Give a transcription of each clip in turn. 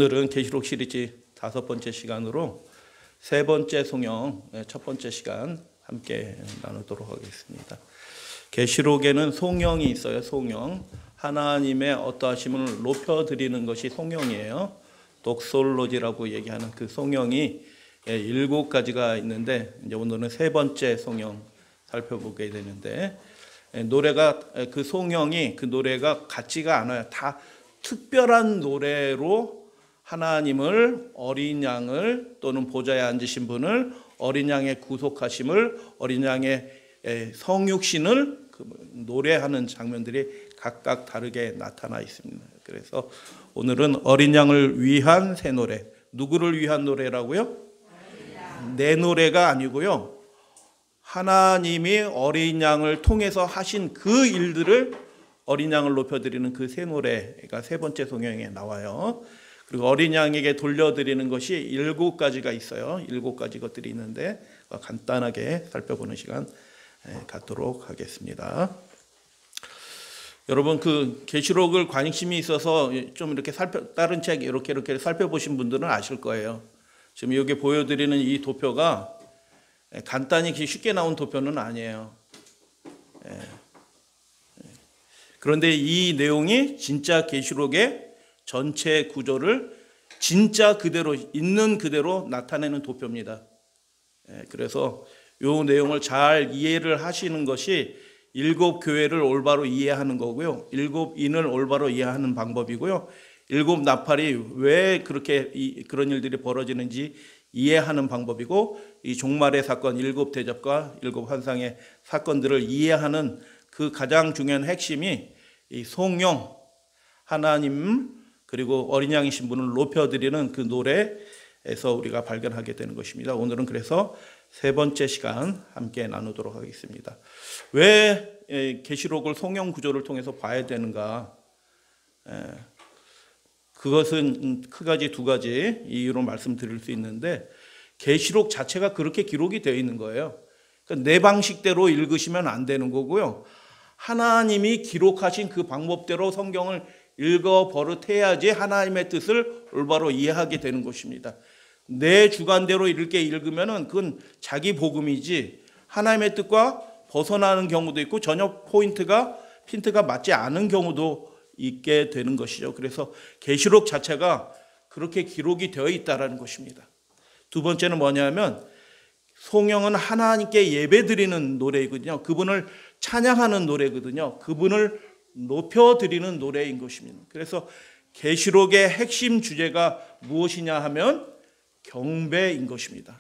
오늘은 계시록 시리즈 5번째 시간으로 세 번째 송영 첫 번째 시간 함께 나누도록 하겠습니다. 계시록에는 송영이 있어요. 송영. 하나님의 어떠하심을 높여드리는 것이 송영이에요. 독솔로지라고 얘기하는 그 송영이 7가지가 있는데 이제 오늘은 세 번째 송영 살펴보게 되는데 노래가 그 송영이 그 노래가 같지가 않아요. 다 특별한 노래로 하나님을 어린 양을 또는 보좌에 앉으신 분을 어린 양의 구속하심을 어린 양의 성육신을 노래하는 장면들이 각각 다르게 나타나 있습니다. 그래서 오늘은 어린 양을 위한 새 노래. 누구를 위한 노래라고요? 내 노래가 아니고요. 하나님이 어린 양을 통해서 하신 그 일들을 어린 양을 높여드리는 그 새 노래가 세 번째 송영에 나와요. 그리고 어린 양에게 돌려드리는 것이 7가지가 있어요. 7가지 것들이 있는데 간단하게 살펴보는 시간 갖도록 하겠습니다. 여러분 그 계시록을 관심이 있어서 좀 이렇게 다른 책 이렇게 살펴보신 분들은 아실 거예요. 지금 여기 보여드리는 이 도표가 간단히 쉽게 나온 도표는 아니에요. 그런데 이 내용이 진짜 계시록의 전체 구조를 진짜 그대로 있는 그대로 나타내는 도표입니다. 그래서 이 내용을 잘 이해를 하시는 것이 7교회를 올바로 이해하는 거고요. 7인을 올바로 이해하는 방법이고요. 7나팔이 왜 그렇게 그런 일들이 벌어지는지 이해하는 방법이고 이 종말의 사건 7대접과 7환상의 사건들을 이해하는 그 가장 중요한 핵심이 이 송영, 하나님 그리고 어린 양이신 분을 높여드리는 그 노래에서 우리가 발견하게 되는 것입니다. 오늘은 그래서 세 번째 시간 함께 나누도록 하겠습니다. 왜 계시록을 송영 구조를 통해서 봐야 되는가? 그것은 크가지 2가지 이유로 말씀드릴 수 있는데 계시록 자체가 그렇게 기록이 되어 있는 거예요. 그러니까 내 방식대로 읽으시면 안 되는 거고요. 하나님이 기록하신 그 방법대로 성경을 읽어 버릇해야지 하나님의 뜻을 올바로 이해하게 되는 것입니다. 내 주관대로 이렇게 읽으면은 그건 자기 복음이지 하나님의 뜻과 벗어나는 경우도 있고 전혀 핀트가 맞지 않은 경우도 있게 되는 것이죠. 그래서 계시록 자체가 그렇게 기록이 되어 있다라는 것입니다. 두 번째는 뭐냐면 송영은 하나님께 예배드리는 노래이거든요. 그분을 찬양하는 노래거든요. 그분을 높여드리는 노래인 것입니다. 그래서 계시록의 핵심 주제가 무엇이냐 하면 경배인 것입니다.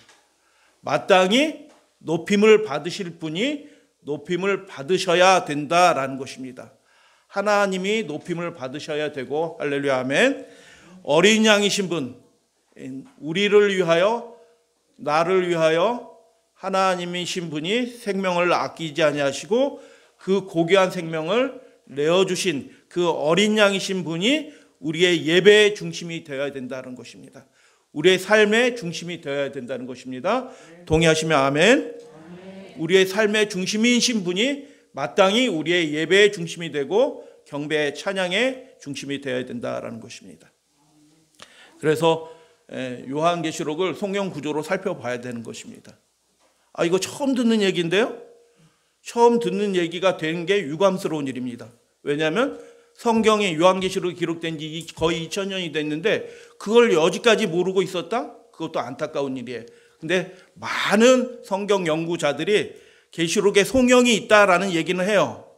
마땅히 높임을 받으실 분이 높임을 받으셔야 된다라는 것입니다. 하나님이 높임을 받으셔야 되고 할렐루야 아멘. 어린 양이신 분 우리를 위하여 나를 위하여 하나님이신 분이 생명을 아끼지 아니하시고 그 고귀한 생명을 내어주신 그 어린 양이신 분이 우리의 예배의 중심이 되어야 된다는 것입니다. 우리의 삶의 중심이 되어야 된다는 것입니다. 동의하시면 아멘. 우리의 삶의 중심이신 분이 마땅히 우리의 예배의 중심이 되고 경배의 찬양의 중심이 되어야 된다는 것입니다. 그래서 요한계시록을 송영 구조로 살펴봐야 되는 것입니다. 이거 처음 듣는 얘기인데요. 처음 듣는 얘기가 된 게 유감스러운 일입니다. 왜냐하면 성경에 요한계시록이 기록된 지 거의 2000년이 됐는데 그걸 여지까지 모르고 있었다? 그것도 안타까운 일이에요. 근데 많은 성경 연구자들이 계시록에 송영이 있다라는 얘기는 해요.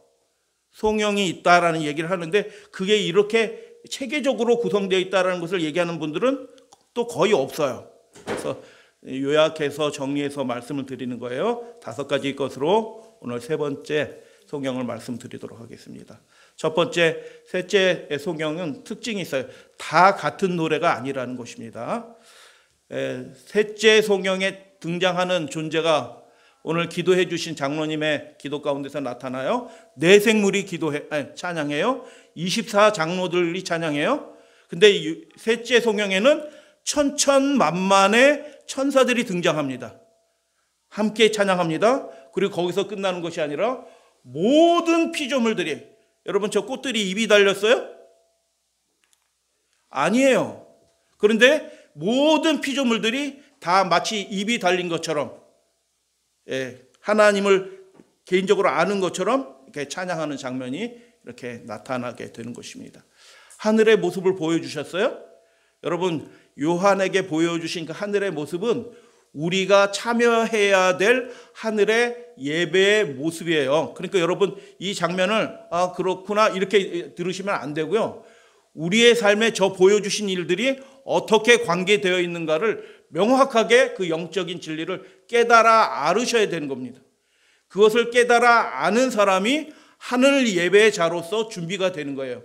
송영이 있다라는 얘기를 하는데 그게 이렇게 체계적으로 구성되어 있다라는 것을 얘기하는 분들은 또 거의 없어요. 그래서 요약해서 정리해서 말씀을 드리는 거예요. 5가지 것으로 오늘 세 번째 송영을 말씀드리도록 하겠습니다. 첫 번째, 셋째 송영은 특징이 있어요. 다 같은 노래가 아니라는 것입니다. 셋째 송영에 등장하는 존재가 오늘 기도해 주신 장로님의 기도 가운데서 나타나요. 네 생물이 찬양해요. 24장로들이 찬양해요. 근데 셋째 송영에는 천천만만의 천사들이 등장합니다. 함께 찬양합니다. 그리고 거기서 끝나는 것이 아니라 모든 피조물들이 여러분 저 꽃들이 입이 달렸어요? 아니에요. 그런데 모든 피조물들이 다 마치 입이 달린 것처럼, 하나님을 개인적으로 아는 것처럼 이렇게 찬양하는 장면이 이렇게 나타나게 되는 것입니다. 하늘의 모습을 보여주셨어요? 여러분, 요한에게 보여주신 그 하늘의 모습은 우리가 참여해야 될 하늘의 예배의 모습이에요. 그러니까 여러분, 이 장면을 그렇구나 이렇게 들으시면 안 되고요. 우리의 삶에 저 보여주신 일들이 어떻게 관계되어 있는가를 명확하게 그 영적인 진리를 깨달아 알으셔야 되는 겁니다. 그것을 깨달아 아는 사람이 하늘 예배의 자로서 준비가 되는 거예요.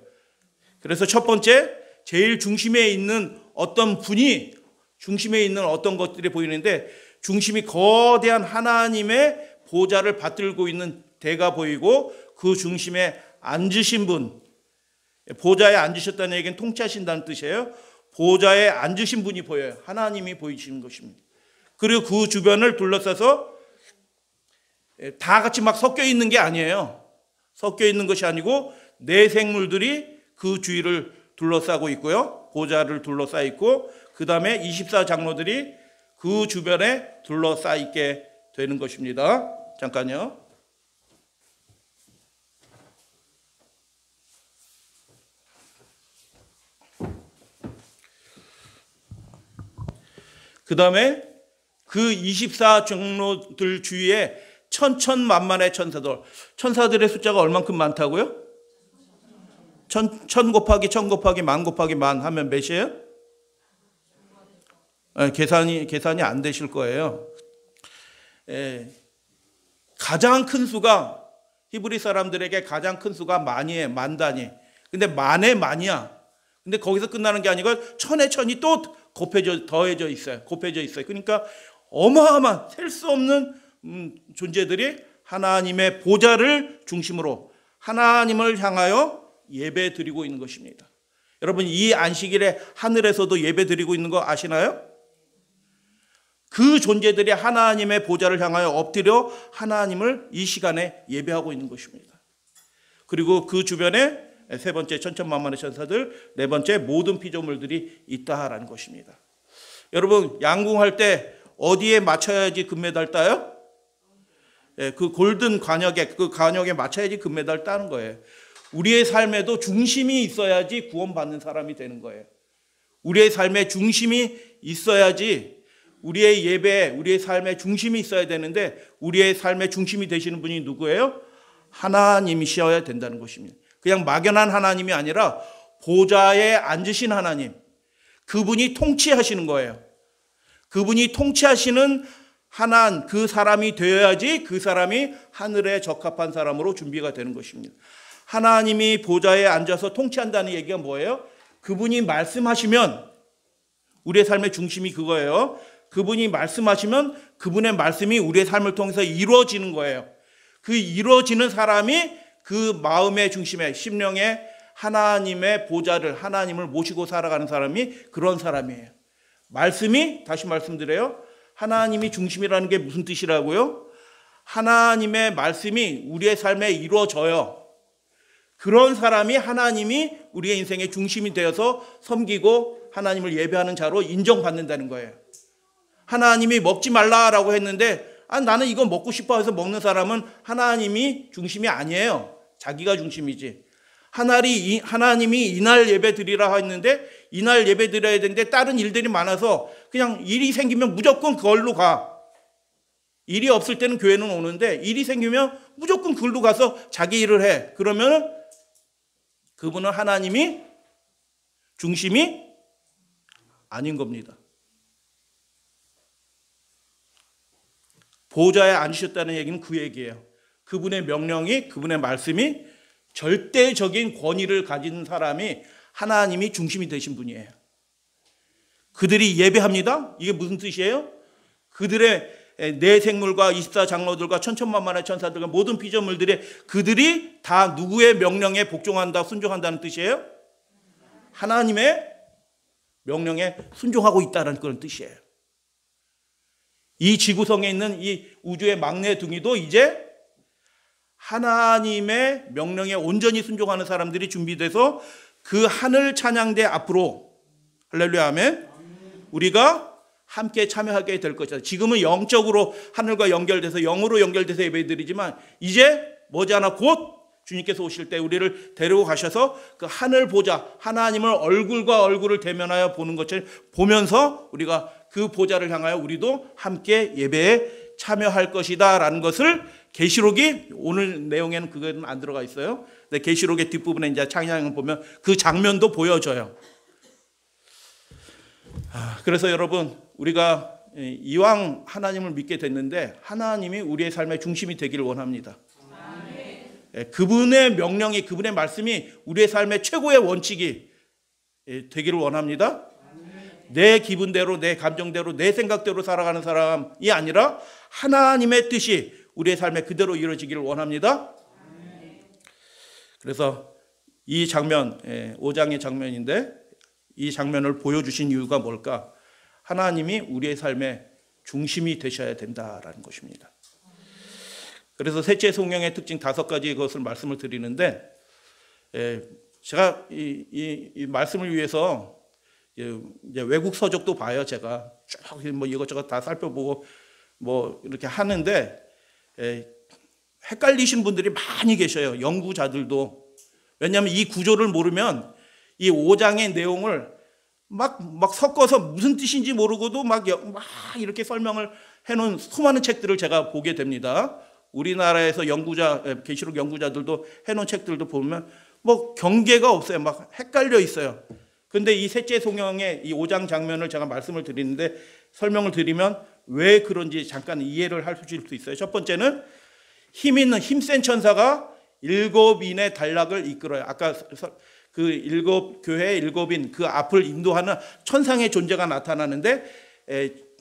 그래서 첫 번째, 제일 중심에 있는 어떤 분이, 중심에 있는 어떤 것들이 보이는데, 중심이 거대한 하나님의 보좌를 받들고 있는 대가 보이고, 그 중심에 앉으신 분, 보좌에 앉으셨다는 얘기는 통치하신다는 뜻이에요. 보좌에 앉으신 분이 보여요. 하나님이 보이시는 것입니다. 그리고 그 주변을 둘러싸서 다 같이 막 섞여 있는 게 아니에요. 섞여 있는 것이 아니고 네 생물들이 그 주위를 둘러싸고 있고요. 보좌를 둘러싸 있고, 그 다음에 24장로들이 그 주변에 둘러싸 있게 되는 것입니다. 잠깐요. 그 다음에 그 24장로들 주위에 천천만만의 천사들. 천사들의 숫자가 얼만큼 많다고요? 천 곱하기 천 곱하기 만 곱하기 만 하면 몇이에요? 계산이 안 되실 거예요. 가장 큰 수가, 히브리 사람들에게 가장 큰 수가 만이에요. 만 단위. 근데 만의 만이야. 근데 거기서 끝나는 게 아니고 천의 천이 또 더해져 있어요. 곱해져 있어요. 그러니까 어마어마한, 셀 수 없는 존재들이 하나님의 보좌를 중심으로 하나님을 향하여 예배 드리고 있는 것입니다. 여러분, 이 안식일에 하늘에서도 예배 드리고 있는 거 아시나요? 그 존재들이 하나님의 보좌를 향하여 엎드려 하나님을 이 시간에 예배하고 있는 것입니다. 그리고 그 주변에 세 번째, 천천만만의 천사들, 네 번째, 모든 피조물들이 있다라는 것입니다. 여러분, 양궁할 때 어디에 맞춰야지 금메달 따요? 그 골든 관역에, 그 관역에 맞춰야지 금메달 따는 거예요. 우리의 삶에도 중심이 있어야지 구원받는 사람이 되는 거예요. 우리의 삶에 중심이 있어야지, 우리의 예배, 우리의 삶에 중심이 있어야 되는데, 우리의 삶의 중심이 되시는 분이 누구예요? 하나님이셔야 된다는 것입니다. 그냥 막연한 하나님이 아니라 보좌에 앉으신 하나님, 그분이 통치하시는 거예요. 그분이 통치하시는 그 사람이 되어야지 그 사람이 하늘에 적합한 사람으로 준비가 되는 것입니다. 하나님이 보좌에 앉아서 통치한다는 얘기가 뭐예요? 그분이 말씀하시면, 우리의 삶의 중심이 그거예요. 그분이 말씀하시면 그분의 말씀이 우리의 삶을 통해서 이루어지는 거예요. 그 이루어지는 사람이 그 마음의 중심에, 심령에 하나님의 보좌를, 하나님을 모시고 살아가는 사람이 그런 사람이에요. 말씀이, 다시 말씀드려요, 하나님이 중심이라는 게 무슨 뜻이라고요? 하나님의 말씀이 우리의 삶에 이루어져요. 그런 사람이 하나님이 우리의 인생의 중심이 되어서 섬기고 하나님을 예배하는 자로 인정받는다는 거예요. 하나님이 먹지 말라라고 했는데 나는 이거 먹고 싶어 해서 먹는 사람은 하나님이 중심이 아니에요. 자기가 중심이지. 하나님이 이날 예배 드리라 했는데 이날 예배 드려야 되는데 다른 일들이 많아서 그냥 일이 생기면 무조건 그걸로 가. 일이 없을 때는 교회는 오는데 일이 생기면 무조건 그걸로 가서 자기 일을 해. 그러면 그분은 하나님이 중심이 아닌 겁니다. 보좌에 앉으셨다는 얘기는 그 얘기예요. 그분의 명령이, 그분의 말씀이 절대적인 권위를 가진 사람이 하나님이 중심이 되신 분이에요. 그들이 예배합니다. 이게 무슨 뜻이에요? 그들의 네 생물과 24장로들과 천천만만의 천사들과 모든 피조물들이, 그들이 다 누구의 명령에 복종한다, 순종한다는 뜻이에요? 하나님의 명령에 순종하고 있다는 그런 뜻이에요. 이 지구성에 있는 이 우주의 막내둥이도 이제 하나님의 명령에 온전히 순종하는 사람들이 준비돼서 그 하늘 찬양대 앞으로 할렐루야, 아멘. 우리가 함께 참여하게 될 것이다. 지금은 영적으로 하늘과 연결돼서 영으로 연결돼서 예배드리지만 이제 머지않아 곧 주님께서 오실 때 우리를 데리고 가셔서 그 하늘 보좌, 하나님을 얼굴과 얼굴을 대면하여 보는 것을 보면서 우리가 그 보좌를 향하여 우리도 함께 예배에 참여할 것이다 라는 것을 계시록이, 오늘 내용에는 그건 안 들어가 있어요. 근데 계시록의 뒷부분에 이제 찬양을 보면 그 장면도 보여져요. 그래서 여러분, 우리가 이왕 하나님을 믿게 됐는데 하나님이 우리의 삶의 중심이 되기를 원합니다. 그분의 명령이, 그분의 말씀이 우리의 삶의 최고의 원칙이 되기를 원합니다. 내 기분대로, 내 감정대로, 내 생각대로 살아가는 사람이 아니라 하나님의 뜻이 우리의 삶에 그대로 이루어지기를 원합니다. 그래서 이 장면, 5장의 장면인데 이 장면을 보여주신 이유가 뭘까? 하나님이 우리의 삶의 중심이 되셔야 된다라는 것입니다. 그래서 셋째 성령의 특징 5가지 것을 말씀을 드리는데, 제가 이 말씀을 위해서 이제 외국 서적도 봐요. 제가 쭉 뭐 이것저것 다 살펴보고 뭐 이렇게 하는데 헷갈리신 분들이 많이 계셔요. 연구자들도. 왜냐하면 이 구조를 모르면 이 5장의 내용을 막 섞어서 무슨 뜻인지 모르고도 막 이렇게 설명을 해놓은 수많은 책들을 제가 보게 됩니다. 우리나라에서 연구자, 계시록 연구자들도 해놓은 책들도 보면 뭐 경계가 없어요. 막 헷갈려 있어요. 근데 이 셋째 성령의 이 5장 장면을 제가 말씀을 드리는데, 설명을 드리면 왜 그런지 잠깐 이해를 하실 수 있어요. 첫 번째는 힘 있는, 힘센 천사가 7인의 단락을 이끌어요. 아까 그 7교회 7인 그 앞을 인도하는 천상의 존재가 나타나는데,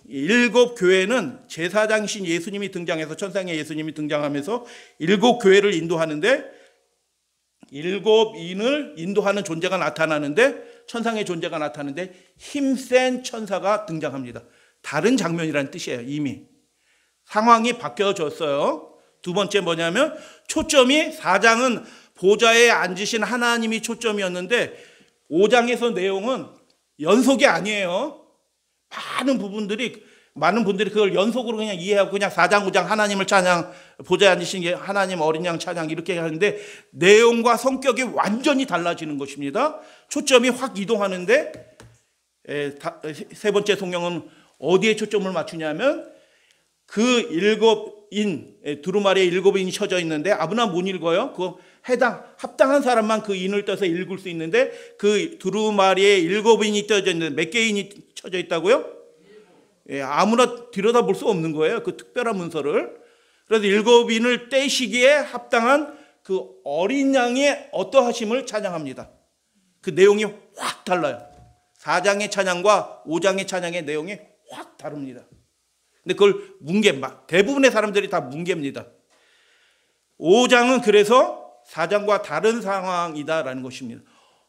7교회는 제사장이신 예수님이 등장해서, 천상의 예수님이 등장하면서 7교회를 인도하는데, 7인을 인도하는 존재가 나타나는데, 천상의 존재가 나타나는데 힘센 천사가 등장합니다. 다른 장면이라는 뜻이에요. 이미 상황이 바뀌어졌어요. 두 번째 뭐냐면, 초점이 4장은 보좌에 앉으신 하나님이 초점이었는데 5장에서 내용은 연속이 아니에요. 많은 분들이 그걸 연속으로 그냥 이해하고 그냥 4장 5장 하나님을 찬양, 보좌에 앉으신 게 하나님, 어린 양 찬양 이렇게 하는데 내용과 성격이 완전히 달라지는 것입니다. 초점이 확 이동하는데, 세 번째 성령은 어디에 초점을 맞추냐면 그 7인, 두루마리에 7인이 쳐져 있는데 아무나 못 읽어요. 그 합당한 사람만 그 인을 떠서 읽을 수 있는데, 그 두루마리에 7인이 떠져 있는데 몇 개인이 쳐져 있다고요? 아무나 들여다볼 수 없는 거예요. 그 특별한 문서를. 그래서 7인을 떼시기에 합당한 그 어린 양의 어떠하심을 찬양합니다. 그 내용이 확 달라요. 4장의 찬양과 5장의 찬양의 내용이 확 다릅니다. 근데 그걸 대부분의 사람들이 다 뭉개입니다. 5장은 그래서 4장과 다른 상황이다라는 것입니다.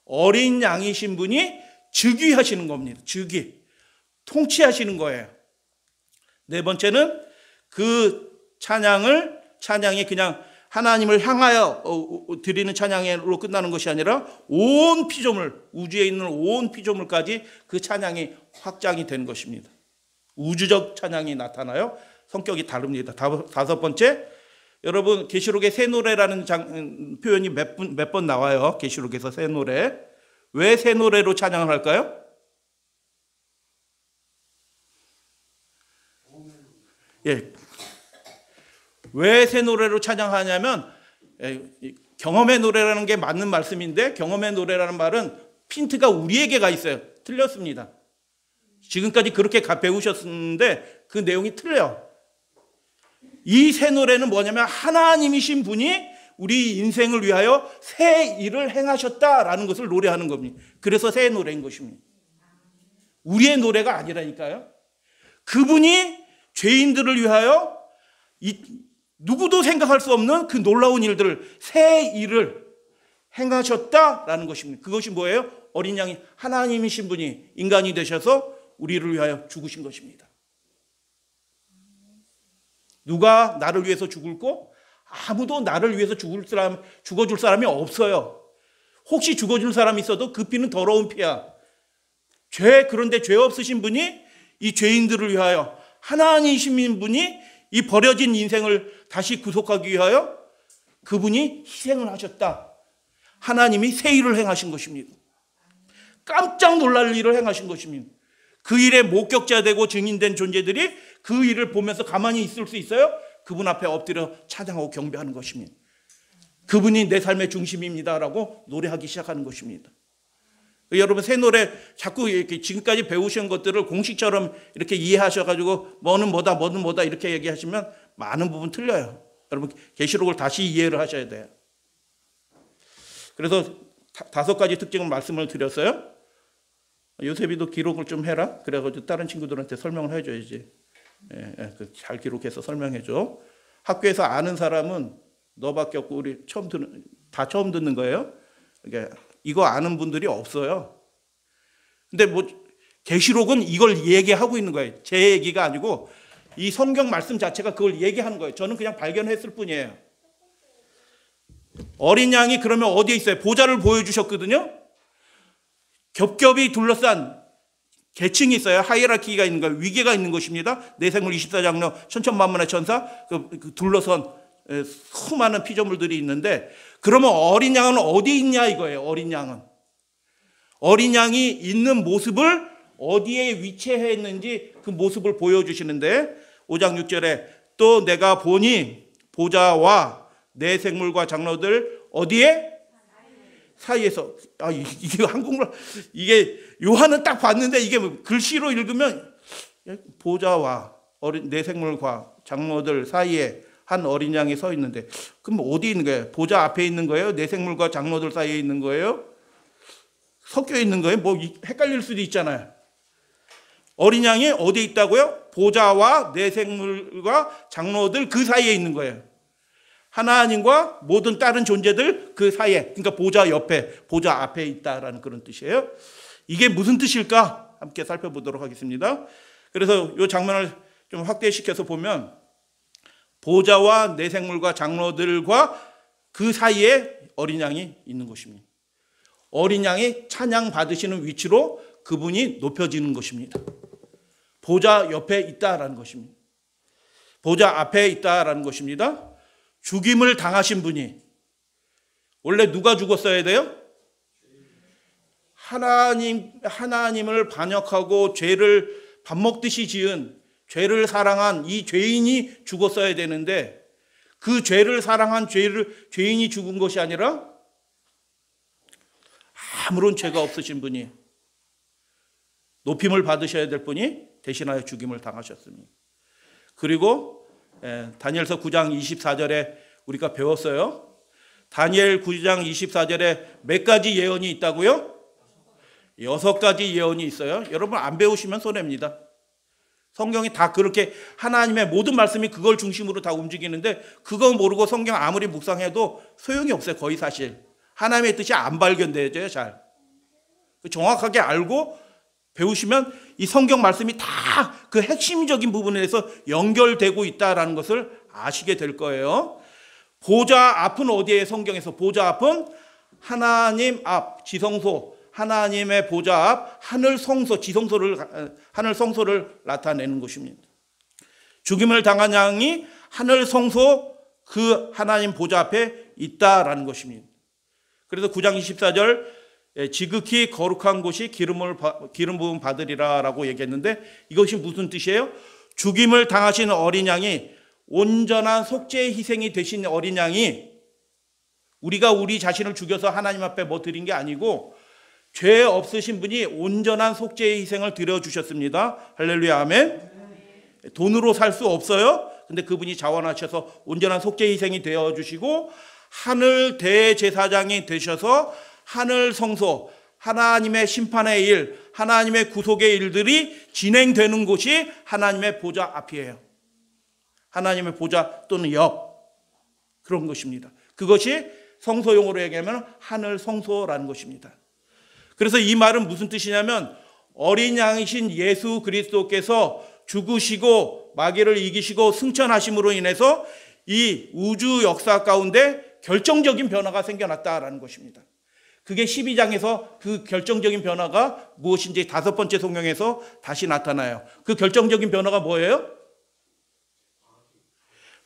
어린 양이신 분이 즉위하시는 겁니다. 통치하시는 거예요. 네 번째는 그 찬양이 그냥 하나님을 향하여 드리는 찬양으로 끝나는 것이 아니라 온 피조물, 우주에 있는 온 피조물까지 그 찬양이 확장이 되는 것입니다. 우주적 찬양이 나타나요. 성격이 다릅니다. 5번째, 여러분 계시록의 새 노래라는 표현이 몇 번 나와요. 계시록에서 새 노래. 왜 새 노래로 찬양을 할까요? 왜 새 노래로 찬양하냐면, 경험의 노래라는 게 맞는 말씀인데, 경험의 노래라는 말은 핀트가 우리에게 가 있어요. 틀렸습니다. 지금까지 그렇게 배우셨는데 그 내용이 틀려요. 이 새 노래는 뭐냐면 하나님이신 분이 우리 인생을 위하여 새 일을 행하셨다라는 것을 노래하는 겁니다. 그래서 새 노래인 것입니다. 우리의 노래가 아니라니까요. 그분이 죄인들을 위하여 누구도 생각할 수 없는 그 놀라운 일들을, 새 일을 행하셨다라는 것입니다. 그것이 뭐예요? 어린 양이 하나님이신 분이 인간이 되셔서 우리를 위하여 죽으신 것입니다. 누가 나를 위해서 죽을고? 아무도 나를 위해서 죽어줄 사람이 없어요. 혹시 죽어줄 사람이 있어도 그 피는 더러운 피야. 그런데 죄 없으신 분이 이 죄인들을 위하여, 하나님이신 분이 이 버려진 인생을 다시 구속하기 위하여 그분이 희생을 하셨다. 하나님이 새 일을 행하신 것입니다. 깜짝 놀랄 일을 행하신 것입니다. 그 일에 목격자 되고 증인된 존재들이 그 일을 보면서 가만히 있을 수 있어요? 그분 앞에 엎드려 찬양하고 경배하는 것입니다. 그분이 내 삶의 중심입니다라고 노래하기 시작하는 것입니다. 여러분, 새 노래 자꾸 이렇게 지금까지 배우신 것들을 공식처럼 이렇게 이해하셔가지고 뭐는 뭐다 이렇게 얘기하시면 많은 부분 틀려요. 여러분, 계시록을 다시 이해를 하셔야 돼요. 그래서 5가지 특징을 말씀을 드렸어요. 요셉이도 기록을 좀 해라. 그래가지고 다른 친구들한테 설명을 해줘야지. 잘 기록해서 설명해줘. 학교에서 아는 사람은 너밖에 없고 우리 처음 듣는 거예요. 그러니까 이거 아는 분들이 없어요. 근데 계시록은 이걸 얘기하고 있는 거예요. 제 얘기가 아니고 이 성경 말씀 자체가 그걸 얘기하는 거예요. 저는 그냥 발견했을 뿐이에요. 어린 양이 그러면 어디에 있어요? 보좌를 보여주셨거든요. 겹겹이 둘러싼 계층이 있어요. 하이라키가 있는 거예요. 위계가 있는 것입니다. 내생물 24장로 천천만만의 천사 둘러선 수많은 피조물들이 있는데, 그러면 어린 양은 어디 있냐 이거예요. 어린 양이 있는 모습을 어디에 위치해 있는지 그 모습을 보여주시는데, 5장 6절에 또 내가 보니 보좌와 내 생물과 장로들 어디에? 사이에서. 이게 한국말, 이게 요한은 딱 봤는데 이게 글씨로 읽으면 보좌와 내 생물과 장로들 사이에 한 어린 양이 서 있는데, 그럼 어디 있는 거예요? 보좌 앞에 있는 거예요? 내 생물과 장로들 사이에 있는 거예요? 섞여 있는 거예요? 헷갈릴 수도 있잖아요. 어린 양이 어디 있다고요? 보좌와 내 생물과 장로들 그 사이에 있는 거예요. 하나님과 모든 다른 존재들 그 사이에, 그러니까 보좌 옆에, 보좌 앞에 있다라는 그런 뜻이에요. 이게 무슨 뜻일까? 함께 살펴보도록 하겠습니다. 그래서 이 장면을 좀 확대시켜서 보면 보좌와 내 생물과 장로들과 그 사이에 어린 양이 있는 것입니다. 어린 양이 찬양 받으시는 위치로 그분이 높여지는 것입니다. 보좌 옆에 있다라는 것입니다. 보좌 앞에 있다라는 것입니다. 죽임을 당하신 분이, 원래 누가 죽었어야 돼요? 하나님을 반역하고 죄를 밥 먹듯이 지은, 죄를 사랑한 이 죄인이 죽었어야 되는데, 그 죄를 사랑한 죄인이 죽은 것이 아니라 아무런 죄가 없으신 분이, 높임을 받으셔야 될 분이 대신하여 죽임을 당하셨습니다. 그리고 다니엘서 9장 24절에 우리가 배웠어요. 다니엘 9장 24절에 몇 가지 예언이 있다고요? 6가지 예언이 있어요. 여러분 안 배우시면 손해입니다. 성경이 다 그렇게 하나님의 모든 말씀이 그걸 중심으로 다 움직이는데, 그거 모르고 성경 아무리 묵상해도 소용이 없어요. 거의 사실 하나님의 뜻이 안 발견되죠. 잘 정확하게 알고 배우시면 이 성경 말씀이 다 그 핵심적인 부분에서 연결되고 있다는 것을 아시게 될 거예요. 보좌 앞은 어디에? 성경에서 보좌 앞은 하나님 앞, 지성소, 하나님의 보좌 앞, 하늘 성소, 하늘 성소를 나타내는 것입니다. 죽임을 당한 양이 하늘 성소, 그 하나님 보좌 앞에 있다라는 것입니다. 그래서 9장 24절 지극히 거룩한 곳이 기름 부음 받으리라라고 얘기했는데, 이것이 무슨 뜻이에요? 죽임을 당하신 어린 양이, 온전한 속죄의 희생이 되신 어린 양이, 우리가 우리 자신을 죽여서 하나님 앞에 드린 게 아니고 죄 없으신 분이 온전한 속죄의 희생을 드려주셨습니다. 할렐루야, 아멘. 돈으로 살 수 없어요. 근데 그분이 자원하셔서 온전한 속죄 희생이 되어주시고, 하늘 대제사장이 되셔서 하늘 성소, 하나님의 심판의 일, 하나님의 구속의 일들이 진행되는 곳이 하나님의 보좌 앞이에요. 하나님의 보좌 또는 옆, 그런 것입니다. 그것이 성소용어로 얘기하면 하늘 성소라는 것입니다. 그래서 이 말은 무슨 뜻이냐면, 어린 양이신 예수 그리스도께서 죽으시고 마귀를 이기시고 승천하심으로 인해서 이 우주 역사 가운데 결정적인 변화가 생겨났다라는 것입니다. 그게 12장에서 그 결정적인 변화가 무엇인지 5번째 성경에서 다시 나타나요. 그 결정적인 변화가 뭐예요?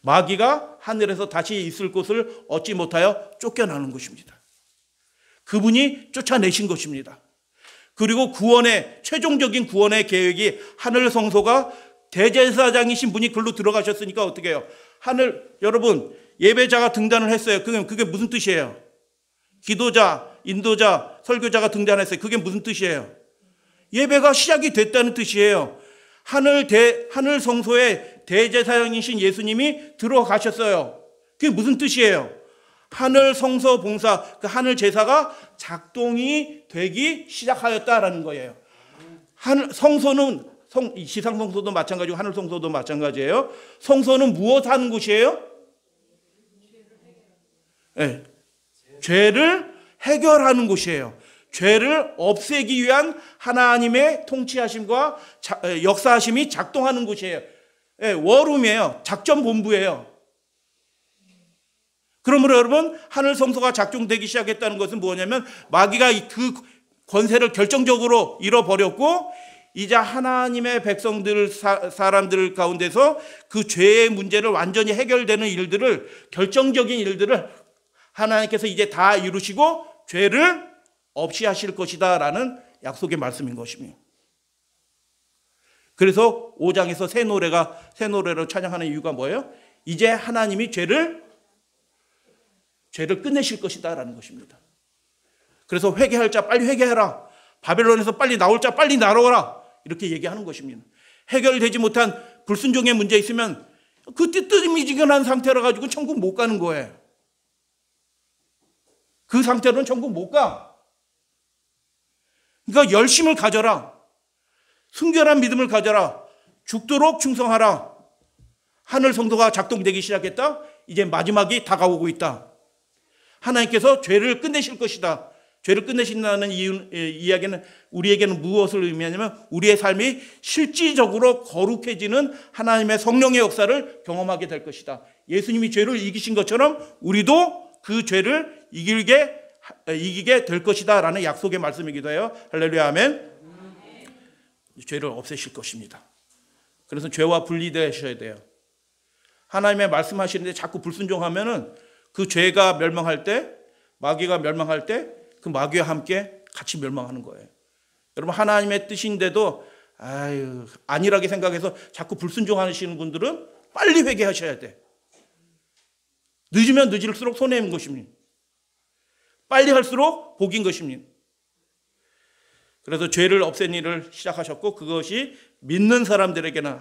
마귀가 하늘에서 다시 있을 곳을 얻지 못하여 쫓겨나는 것입니다. 그분이 쫓아내신 것입니다. 그리고 최종적인 구원의 계획이 하늘 성소가 대제사장이신 분이 글로 들어가셨으니까 어떻게 해요? 여러분, 예배자가 등단을 했어요. 그게 무슨 뜻이에요? 기도자, 인도자, 설교자가 등단했어요. 그게 무슨 뜻이에요? 예배가 시작이 됐다는 뜻이에요. 하늘 성소에 대제사장이신 예수님이 들어가셨어요. 그게 무슨 뜻이에요? 하늘 성소 봉사, 그 하늘 제사가 작동이 되기 시작하였다라는 거예요. 성소는 지상 성소도 마찬가지고 하늘 성소도 마찬가지예요. 성소는 무엇 하는 곳이에요? 네. 죄를 해결하는 곳이에요. 죄를 없애기 위한 하나님의 통치하심과 역사하심이 작동하는 곳이에요. 네, 워룸이에요. 작전본부예요. 그러므로 여러분, 하늘 성소가 작동되기 시작했다는 것은 뭐냐면 마귀가 그 권세를 결정적으로 잃어버렸고 이제 하나님의 백성들 사람들 가운데서 그 죄의 문제를 완전히 해결되는 결정적인 일들을 하나님께서 이제 다 이루시고 죄를 없이 하실 것이다 라는 약속의 말씀인 것입니다. 그래서 5장에서 새 노래로 찬양하는 이유가 뭐예요? 이제 하나님이 죄를 끝내실 것이다 라는 것입니다. 그래서 회개할 자 빨리 회개해라. 바벨론에서 빨리 나올 자 빨리 나오라. 이렇게 얘기하는 것입니다. 해결되지 못한 불순종의 문제 있으면 그 뜨뜻미지근한 상태라 가지고 천국 못 가는 거예요. 그 상태로는 천국 못 가. 그러니까 열심을 가져라. 순결한 믿음을 가져라. 죽도록 충성하라. 하늘 성도가 작동되기 시작했다. 이제 마지막이 다가오고 있다. 하나님께서 죄를 끝내실 것이다. 죄를 끝내신다는 이야기는 우리에게는 무엇을 의미하냐면 우리의 삶이 실질적으로 거룩해지는 하나님의 성령의 역사를 경험하게 될 것이다. 예수님이 죄를 이기신 것처럼 우리도 그 죄를 이기게 될 것이다 라는 약속의 말씀이기도 해요. 할렐루야 아멘. 죄를 없애실 것입니다. 그래서 죄와 분리되셔야 돼요. 하나님의 말씀하시는데 자꾸 불순종하면은 그 죄가 멸망할 때, 마귀가 멸망할 때 그 마귀와 함께 같이 멸망하는 거예요. 여러분 하나님의 뜻인데도 안일하게 생각해서 자꾸 불순종하시는 분들은 빨리 회개하셔야 돼. 늦으면 늦을수록 손해인 것입니다. 빨리 할수록 복인 것입니다. 그래서 죄를 없앤 일을 시작하셨고 그것이 믿는 사람들에게는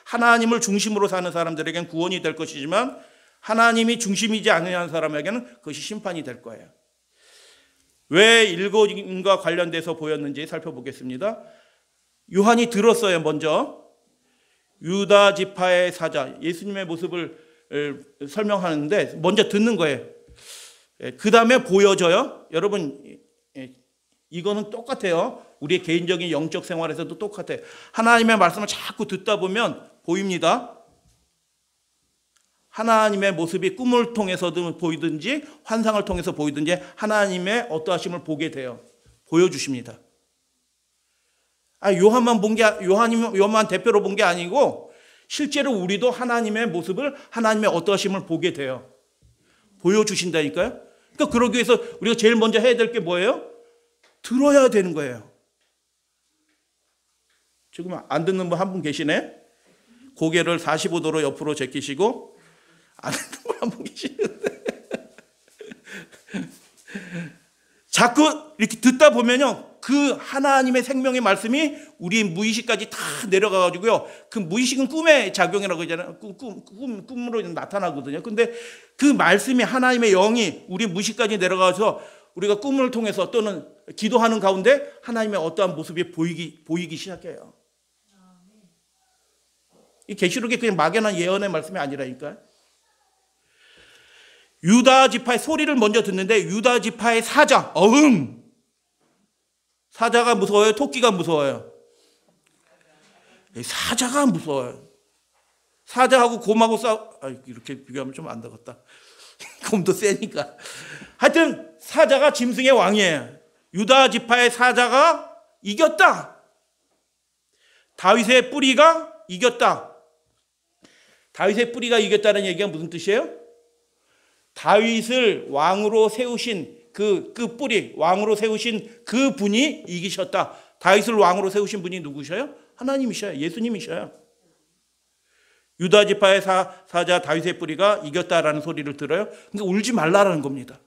하나님을 중심으로 사는 사람들에게는 구원이 될 것이지만 하나님이 중심이지 않는 사람에게는 그것이 심판이 될 거예요. 왜 일곱인과 관련돼서 보였는지 살펴보겠습니다. 요한이 들었어요. 먼저 유다 지파의 사자 예수님의 모습을 설명하는데 먼저 듣는 거예요. 그 다음에 보여져요. 여러분 이거는 똑같아요. 우리의 개인적인 영적 생활에서도 똑같아요. 하나님의 말씀을 자꾸 듣다 보면 보입니다. 하나님의 모습이 꿈을 통해서든 보이든지 환상을 통해서 보이든지 하나님의 어떠하심을 보게 돼요. 보여주십니다. 요한만 대표로 본 게 아니고 실제로 우리도 하나님의 모습을 하나님의 어떠하심을 보게 돼요. 보여주신다니까요. 그러니까 그러기 위해서 우리가 제일 먼저 해야 될 게 뭐예요? 들어야 되는 거예요. 지금 안 듣는 분 한 분 계시네. 고개를 45도로 옆으로 제끼시고 안 듣는 분 한 분 계시는데 자꾸 이렇게 듣다 보면요 그 하나님의 생명의 말씀이 우리 무의식까지 다 내려가가지고요 그 무의식은 꿈의 작용이라고 하잖아요. 꿈으로 나타나거든요. 근데 그 말씀이 하나님의 영이 우리 무의식까지 내려가서 우리가 꿈을 통해서 또는 기도하는 가운데 하나님의 어떠한 모습이 보이기 시작해요. 이 계시록이 그냥 막연한 예언의 말씀이 아니라니까요. 유다 지파의 소리를 먼저 듣는데 유다 지파의 사자, 사자가 무서워요? 토끼가 무서워요? 사자가 무서워요. 사자하고 곰하고 이렇게 비교하면 좀 안 되겠다. 곰도 세니까. 하여튼 사자가 짐승의 왕이에요. 유다 지파의 사자가 이겼다. 다윗의 뿌리가 이겼다. 다윗의 뿌리가 이겼다는 얘기가 무슨 뜻이에요? 다윗을 왕으로 세우신 그 뿌리, 왕으로 세우신 그 분이 이기셨다. 다윗을 왕으로 세우신 분이 누구셔요? 하나님이셔요. 예수님이셔요. 유다 지파의 사자 다윗의 뿌리가 이겼다라는 소리를 들어요. 그러니까 울지 말라라는 겁니다.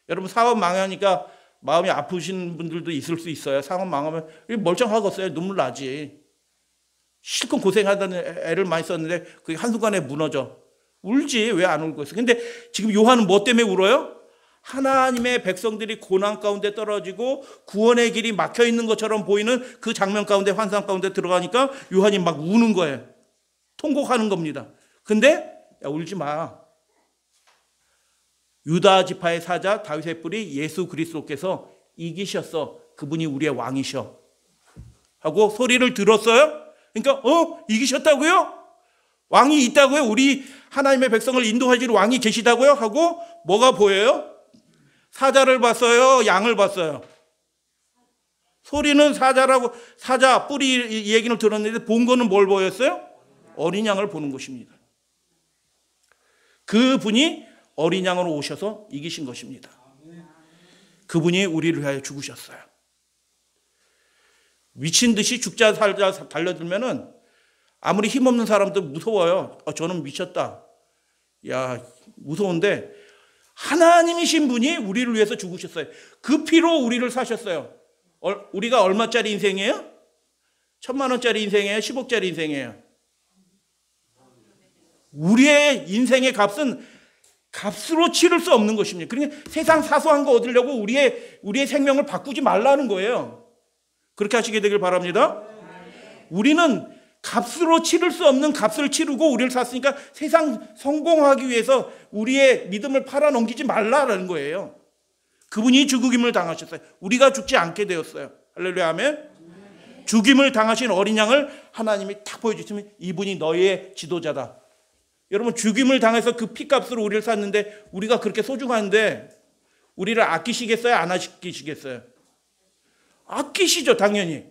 여러분 사업 망하니까 마음이 아프신 분들도 있을 수 있어요. 사업 망하면 멀쩡하겠어요. 눈물 나지. 실컷 고생하던 애를 많이 썼는데 그게 한순간에 무너져. 울지. 왜 안 울고 있어? 근데 지금 요한은 뭐 때문에 울어요? 하나님의 백성들이 고난 가운데 떨어지고 구원의 길이 막혀 있는 것처럼 보이는 그 장면 가운데, 환상 가운데 들어가니까 요한이 막 우는 거예요. 통곡하는 겁니다. 근데 야, 울지 마. 유다 지파의 사자 다윗의 뿌리 예수 그리스도께서 이기셨어. 그분이 우리의 왕이셔. 하고 소리를 들었어요. 그러니까 이기셨다고요? 왕이 있다고요? 우리 하나님의 백성을 인도하실 왕이 계시다고요? 하고 뭐가 보여요? 사자를 봤어요? 양을 봤어요? 소리는 사자 뿌리 얘기를 들었는데 본 거는 뭘 보였어요? 어린 양을 보는 것입니다. 그분이 어린 양으로 오셔서 이기신 것입니다. 그분이 우리를 위하여 죽으셨어요. 미친 듯이 죽자 살자 달려들면은 아무리 힘없는 사람도 무서워요. 저는 미쳤다. 야, 무서운데 하나님이신 분이 우리를 위해서 죽으셨어요. 그 피로 우리를 사셨어요. 우리가 얼마짜리 인생이에요? 1,000만 원짜리 인생이에요? 10억짜리 인생이에요? 우리의 인생의 값은 값으로 치를 수 없는 것입니다. 그러니까 세상 사소한 거 얻으려고 우리의 생명을 바꾸지 말라는 거예요. 그렇게 하시게 되길 바랍니다. 우리는 값으로 치를 수 없는 값을 치르고 우리를 샀으니까 세상 성공하기 위해서 우리의 믿음을 팔아넘기지 말라라는 거예요. 그분이 죽음을 당하셨어요. 우리가 죽지 않게 되었어요. 할렐루야 아멘. 죽임을 당하신 어린 양을 하나님이 딱 보여주시면 이분이 너희의 지도자다. 여러분 죽임을 당해서 그 피값으로 우리를 샀는데 우리가 그렇게 소중한데 우리를 아끼시겠어요? 안 아끼시겠어요? 아끼시죠 당연히.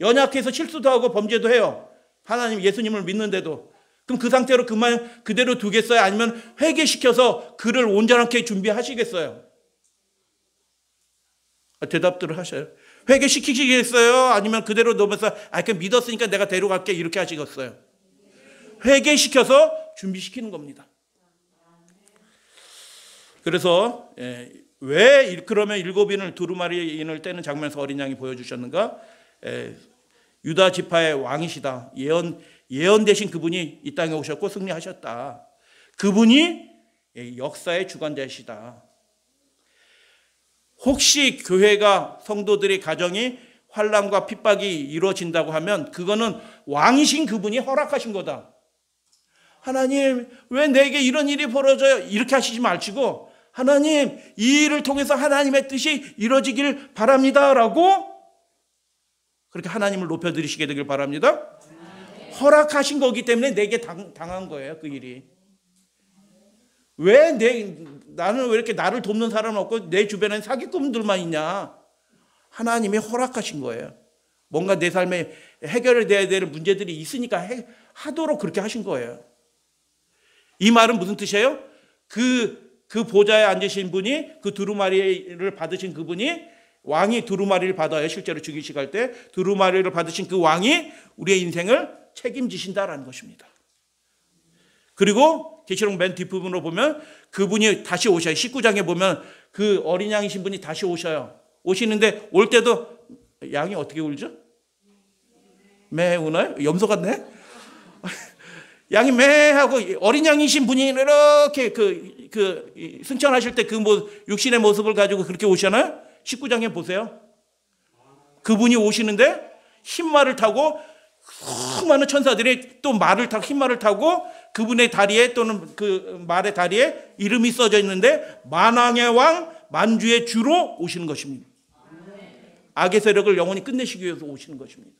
연약해서 실수도 하고 범죄도 해요. 하나님 예수님을 믿는데도. 그럼 그 상태로 그대로 두겠어요? 아니면 회개시켜서 그를 온전하게 준비하시겠어요? 대답들을 하셔요. 회개시키시겠어요? 아니면 그대로 놓으면서 그냥 믿었으니까 내가 데려갈게 이렇게 하시겠어요? 회개시켜서 준비시키는 겁니다. 그래서 왜 그러면 7인을 두루마리인을 떼는 장면에서 어린 양이 보여주셨는가? 유다 지파의 왕이시다. 예언되신 그분이 이 땅에 오셨고 승리하셨다. 그분이 역사의 주관자이시다. 혹시 교회가 성도들의 가정이 환난과 핍박이 이루어진다고 하면 그거는 왕이신 그분이 허락하신 거다. 하나님 왜 내게 이런 일이 벌어져요? 이렇게 하시지 마시고 하나님 이 일을 통해서 하나님의 뜻이 이루어지길 바랍니다라고 그렇게 하나님을 높여드리시게 되길 바랍니다. 허락하신 거기 때문에 내게 당한 거예요. 그 일이. 나는 왜 이렇게 나를 돕는 사람은 없고 내 주변엔 사기꾼들만 있냐. 하나님이 허락하신 거예요. 뭔가 내 삶에 해결돼야 될 문제들이 있으니까 하도록 그렇게 하신 거예요. 이 말은 무슨 뜻이에요? 그 보좌에 앉으신 분이 그 두루마리를 받으신 그분이 왕이 두루마리를 받아요. 실제로 죽이시갈 때 두루마리를 받으신 그 왕이 우리의 인생을 책임지신다라는 것입니다. 그리고 계시록 맨 뒷부분으로 보면 그분이 다시 오셔요. 19장에 보면 그 어린 양이신 분이 다시 오셔요. 오시는데 올 때도 양이 어떻게 울죠? 매 우나요? 염소 같네? 양이 매 하고 어린 양이신 분이 이렇게 승천하실 때 그 육신의 모습을 가지고 그렇게 오시잖아요. 19장에 보세요. 그분이 오시는데 흰말을 타고 수많은 천사들이 또 말을 타고 흰말을 타고 그분의 다리에 또는 그 말의 다리에 이름이 써져 있는데 만왕의 왕 만주의 주로 오시는 것입니다. 악의 세력을 영원히 끝내시기 위해서 오시는 것입니다.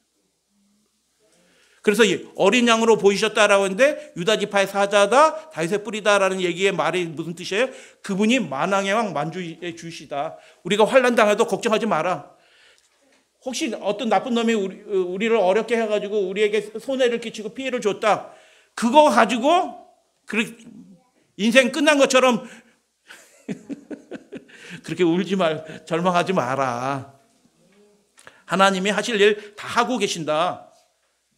그래서 어린 양으로 보이셨다라고 했는데 유다 지파의 사자다, 다윗의 뿌리다라는 얘기의 말이 무슨 뜻이에요? 그분이 만왕의 왕, 만주의 주시다. 우리가 환난 당해도 걱정하지 마라. 혹시 어떤 나쁜 놈이 우리를 어렵게 해가지고 우리에게 손해를 끼치고 피해를 줬다. 그거 가지고 인생 끝난 것처럼 그렇게 울지 절망하지 마라. 하나님이 하실 일 다 하고 계신다.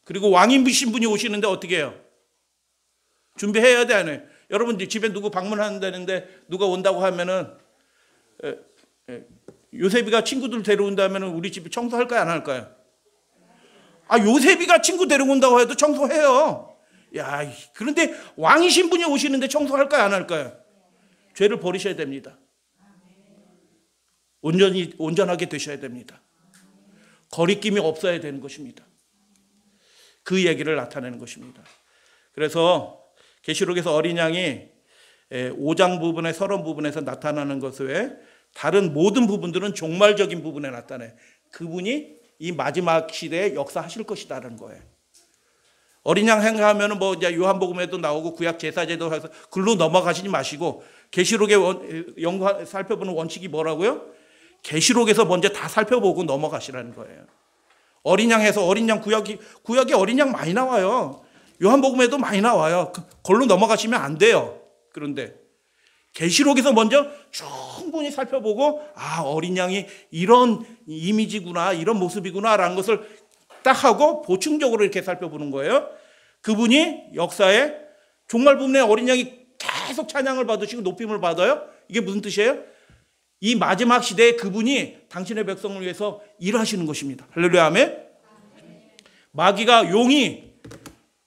그리고 왕이신 분이 오시는데 어떻게 해요? 준비해야 돼, 안 해요? 여러분 집에 누구 방문한다는데 누가 온다고 하면은 요셉이가 친구들 데려온다면 우리 집에 청소할까요, 안 할까요? 요셉이가 친구 데려온다고 해도 청소해요. 야, 그런데 왕이신 분이 오시는데 청소할까요, 안 할까요? 죄를 버리셔야 됩니다. 온전하게 되셔야 됩니다. 거리낌이 없어야 되는 것입니다. 그 얘기를 나타내는 것입니다. 그래서 계시록에서 어린 양이 5장 부분에 서론 부분에서 나타나는 것 외에 다른 모든 부분들은 종말적인 부분에 나타내. 그분이 이 마지막 시대에 역사하실 것이다라는 거예요. 어린 양 행하면은 뭐 이제 요한복음에도 나오고 구약 제사제도 해서 글로 넘어가시지 마시고 계시록에 살펴보는 원칙이 뭐라고요? 계시록에서 먼저 다 살펴보고 넘어가시라는 거예요. 어린 양에서 어린 양 구약에 어린 양 많이 나와요. 요한복음에도 많이 나와요. 그걸로 넘어가시면 안 돼요. 그런데 계시록에서 먼저 충분히 살펴보고 어린 양이 이런 이미지구나, 이런 모습이구나라는 것을 딱 하고 보충적으로 이렇게 살펴보는 거예요. 그분이 역사에 종말 부분에 어린 양이 계속 찬양을 받으시고 높임을 받아요. 이게 무슨 뜻이에요? 이 마지막 시대에 그분이 당신의 백성을 위해서 일하시는 것입니다. 할렐루야, 아멘. 마귀가 용이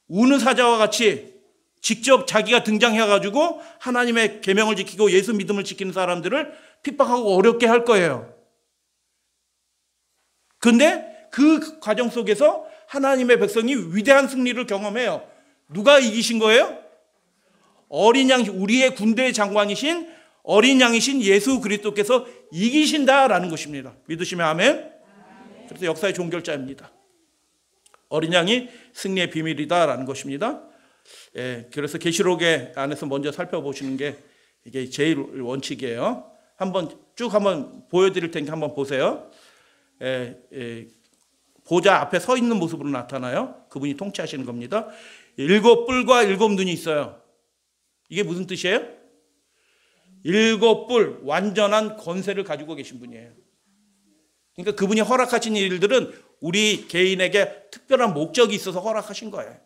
우는 사자와 같이 직접 자기가 등장해가지고 하나님의 계명을 지키고 예수 믿음을 지키는 사람들을 핍박하고 어렵게 할 거예요. 그런데 그 과정 속에서 하나님의 백성이 위대한 승리를 경험해요. 누가 이기신 거예요? 어린 양, 우리의 군대의 장관이신 어린 양이신 예수 그리스도께서 이기신다라는 것입니다. 믿으시면 아멘. 그래서 역사의 종결자입니다. 어린 양이 승리의 비밀이다라는 것입니다. 그래서 계시록의 안에서 먼저 살펴보시는 게 이게 제일 원칙이에요. 한번 보여드릴 테니까 한번 보세요. 보좌 앞에 서 있는 모습으로 나타나요. 그분이 통치하시는 겁니다. 7뿔과 7눈이 있어요. 이게 무슨 뜻이에요? 7뿔, 완전한 권세를 가지고 계신 분이에요. 그러니까 그분이 허락하신 일들은 우리 개인에게 특별한 목적이 있어서 허락하신 거예요.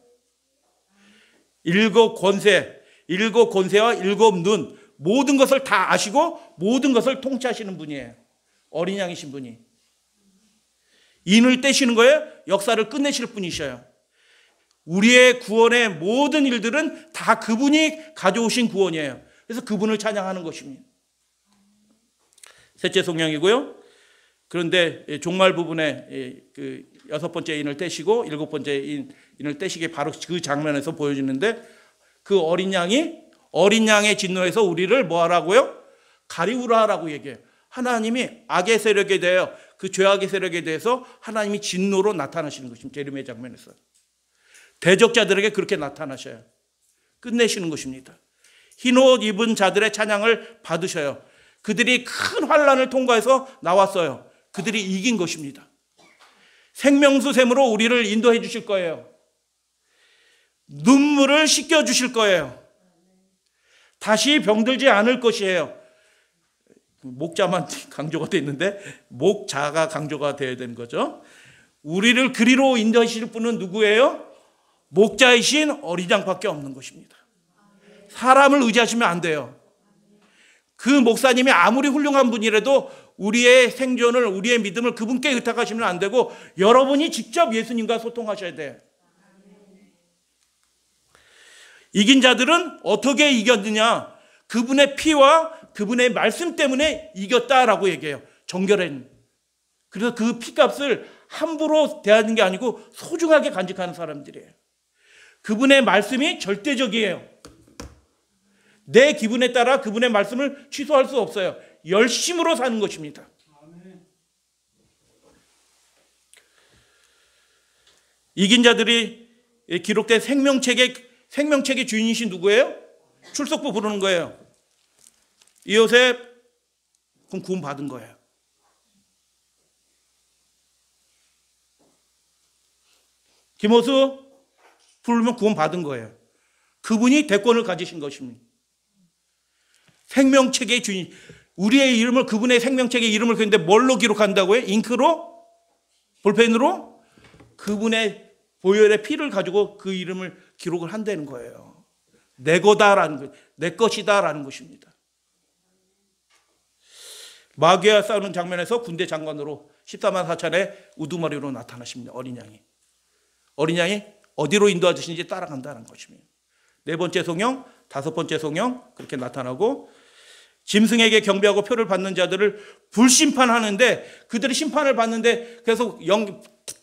7 권세와 7 눈, 모든 것을 다 아시고 모든 것을 통치하시는 분이에요. 어린 양이신 분이. 인을 떼시는 거예요. 역사를 끝내실 분이셔요. 우리의 구원의 모든 일들은 다 그분이 가져오신 구원이에요. 그래서 그분을 찬양하는 것입니다. 셋째 성령이고요. 그런데 종말 부분에 그 6번째 인을 떼시고 7번째 인을 떼시게 바로 그 장면에서 보여주는데 그 어린 양의 진노에서 우리를 뭐 하라고요? 가리우라 하라고 얘기해요. 하나님이 악의 세력에 대하여 그 죄악의 세력에 대해서 하나님이 진노로 나타나시는 것입니다. 제르미야 장면에서. 대적자들에게 그렇게 나타나셔요. 끝내시는 것입니다. 흰옷 입은 자들의 찬양을 받으셔요. 그들이 큰 환난을 통과해서 나왔어요. 그들이 이긴 것입니다. 생명수 샘으로 우리를 인도해 주실 거예요. 눈물을 씻겨 주실 거예요. 다시 병들지 않을 것이에요. 목자만 강조가 되어 있는데 목자가 강조가 되어야 되는 거죠. 우리를 그리로 인도하실 분은 누구예요? 목자이신 어린 양밖에 없는 것입니다. 사람을 의지하시면 안 돼요. 그 목사님이 아무리 훌륭한 분이라도 우리의 생존을, 우리의 믿음을 그분께 의탁하시면 안 되고 여러분이 직접 예수님과 소통하셔야 돼요. 이긴 자들은 어떻게 이겼느냐? 그분의 피와 그분의 말씀 때문에 이겼다라고 얘기해요. 정결한. 그래서 그 피값을 함부로 대하는 게 아니고 소중하게 간직하는 사람들이에요. 그분의 말씀이 절대적이에요. 내 기분에 따라 그분의 말씀을 취소할 수 없어요. 열심으로 사는 것입니다. 이긴 자들이 기록된 생명책의 주인이신 누구예요? 출석부 부르는 거예요. 요셉, 그럼 구원 받은 거예요. 김호수 부르면 구원 받은 거예요. 그분이 대권을 가지신 것입니다. 생명책의 주인, 우리의 이름을, 그분의 생명책의 이름을 그런데 뭘로 기록한다고요? 잉크로? 볼펜으로? 그분의 보혈의 피를 가지고 그 이름을 기록을 한다는 거예요. 내 거다라는 거, 내 것이다라는 것입니다. 마귀와 싸우는 장면에서 군대 장관으로 14만 4천의 우두머리로 나타나십니다. 어린 양이. 어린 양이 어디로 인도하시는지 따라간다는 것입니다. 네 번째 성령, 다섯 번째 성령 그렇게 나타나고 짐승에게 경배하고 표를 받는 자들을 불심판하는데 그들이 심판을 받는데 계속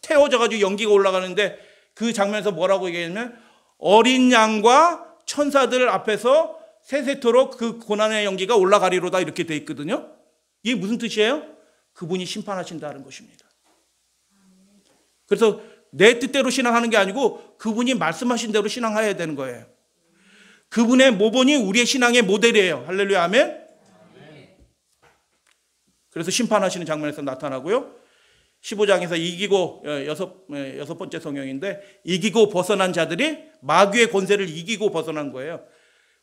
태워져가지고 연기가 올라가는데 그 장면에서 뭐라고 얘기하냐면 어린 양과 천사들 앞에서 세세토록 그 고난의 연기가 올라가리로다 이렇게 돼 있거든요. 이게 무슨 뜻이에요? 그분이 심판하신다는 것입니다. 그래서 내 뜻대로 신앙하는 게 아니고 그분이 말씀하신 대로 신앙해야 되는 거예요. 그분의 모본이 우리의 신앙의 모델이에요. 할렐루야 아멘. 그래서 심판하시는 장면에서 나타나고요. 15장에서 이기고 여섯 번째 성경인데 이기고 벗어난 자들이 마귀의 권세를 이기고 벗어난 거예요.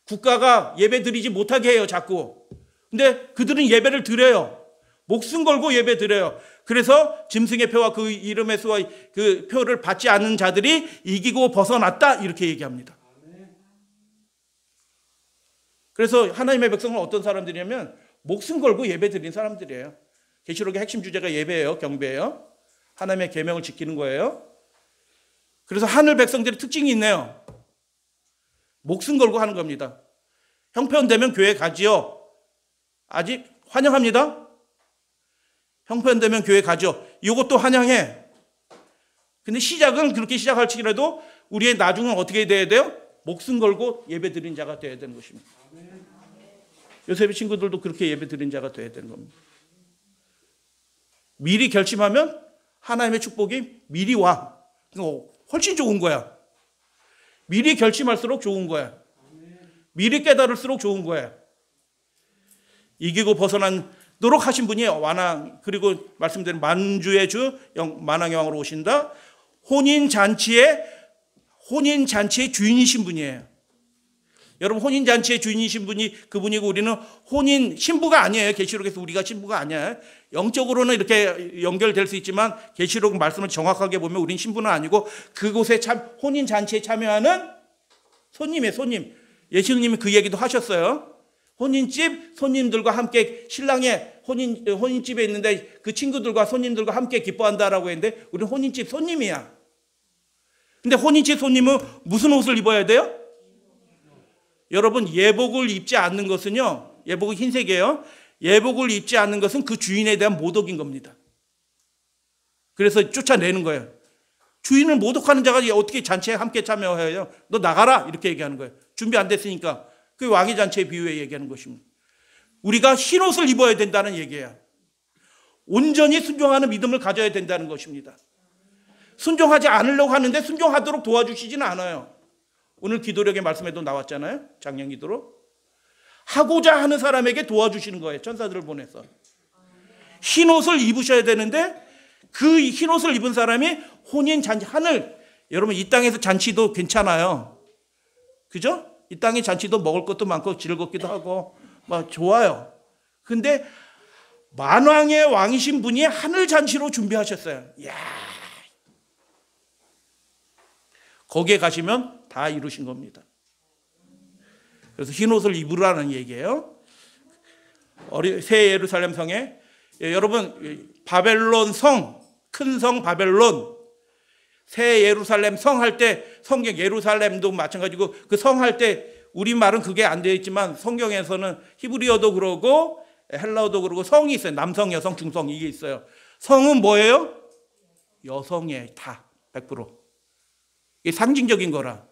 국가가 예배 드리지 못하게 해요 자꾸. 근데 그들은 예배를 드려요. 목숨 걸고 예배 드려요. 그래서 짐승의 표와 그 이름의 수와 그 표를 받지 않는 자들이 이기고 벗어났다 이렇게 얘기합니다. 그래서 하나님의 백성은 어떤 사람들이냐면 목숨 걸고 예배 드리는 사람들이에요. 계시록의 핵심 주제가 예배예요. 경배예요. 하나님의 계명을 지키는 거예요. 그래서 하늘 백성들의 특징이 있네요. 목숨 걸고 하는 겁니다. 형편되면 교회 가지요. 아직 환영합니다. 형편되면 교회 가죠. 이것도 환영해. 근데 시작은 그렇게 시작할지라도 우리의 나중은 어떻게 돼야 돼요? 목숨 걸고 예배 드린 자가 돼야 되는 것입니다. 요셉의 친구들도 그렇게 예배 드린 자가 돼야 되는 겁니다. 미리 결심하면 하나님의 축복이 미리 와. 훨씬 좋은 거야. 미리 결심할수록 좋은 거야. 미리 깨달을수록 좋은 거야. 이기고 벗어나도록 하신 분이 완왕, 그리고 말씀드린 만주의 주 만왕의 왕으로 오신다. 혼인잔치의 주인이신 분이에요. 여러분 혼인잔치의 주인이신 분이 그분이고 우리는 혼인 신부가 아니에요. 계시록에서 우리가 신부가 아니에요. 영적으로는 이렇게 연결될 수 있지만 계시록 말씀을 정확하게 보면 우린 신부는 아니고 그곳에 혼인잔치에 참여하는 손님이에요. 손님. 예수님이 그 얘기도 하셨어요. 혼인집 손님들과 함께 신랑의 혼인집에 있는데 그 친구들과 손님들과 함께 기뻐한다라고 했는데 우리는 혼인집 손님이야. 근데 혼인집 손님은 무슨 옷을 입어야 돼요? 여러분 예복을 입지 않는 것은요. 예복은 흰색이에요. 예복을 입지 않는 것은 그 주인에 대한 모독인 겁니다. 그래서 쫓아내는 거예요. 주인을 모독하는 자가 어떻게 잔치에 함께 참여해요? 너 나가라 이렇게 얘기하는 거예요. 준비 안 됐으니까. 그 왕의 잔치의 비유에 얘기하는 것입니다. 우리가 흰 옷을 입어야 된다는 얘기예요. 온전히 순종하는 믿음을 가져야 된다는 것입니다. 순종하지 않으려고 하는데 순종하도록 도와주시지는 않아요. 오늘 기도력의 말씀에도 나왔잖아요. 작년 기도로. 하고자 하는 사람에게 도와주시는 거예요. 천사들을 보내서. 흰 옷을 입으셔야 되는데 그 흰 옷을 입은 사람이 혼인 잔치, 하늘. 여러분 이 땅에서 잔치도 괜찮아요. 그죠? 이 땅의 잔치도 먹을 것도 많고 즐겁기도 하고 막 좋아요. 근데 만왕의 왕이신 분이 하늘 잔치로 준비하셨어요. 이야. 거기에 가시면 다 이루신 겁니다. 그래서 흰 옷을 입으라는 얘기예요. 새 예루살렘 성에 여러분 바벨론 성, 큰 성 바벨론 새 예루살렘 성 할 때 성경 예루살렘도 마찬가지고 그 성 할 때 우리말은 그게 안 되어 있지만 성경에서는 히브리어도 그러고 헬라어도 그러고 성이 있어요. 남성, 여성, 중성 이게 있어요. 성은 뭐예요? 여성이에요. 다 100%. 이게 상징적인 거라.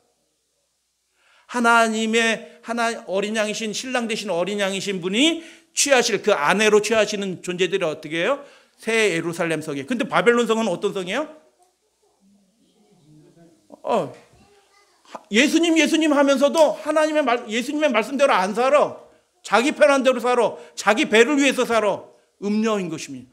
하나님의 어린 양이신 신랑 되신 어린 양이신 분이 취하실 그 아내로 취하시는 존재들이 어떻게 해요? 새 예루살렘 성이에요. 근데 바벨론 성은 어떤 성이에요? 예수님 하면서도 예수님의 말씀대로 안 살아. 자기 편한 대로 살아. 자기 배를 위해서 살아. 음녀인 것입니다.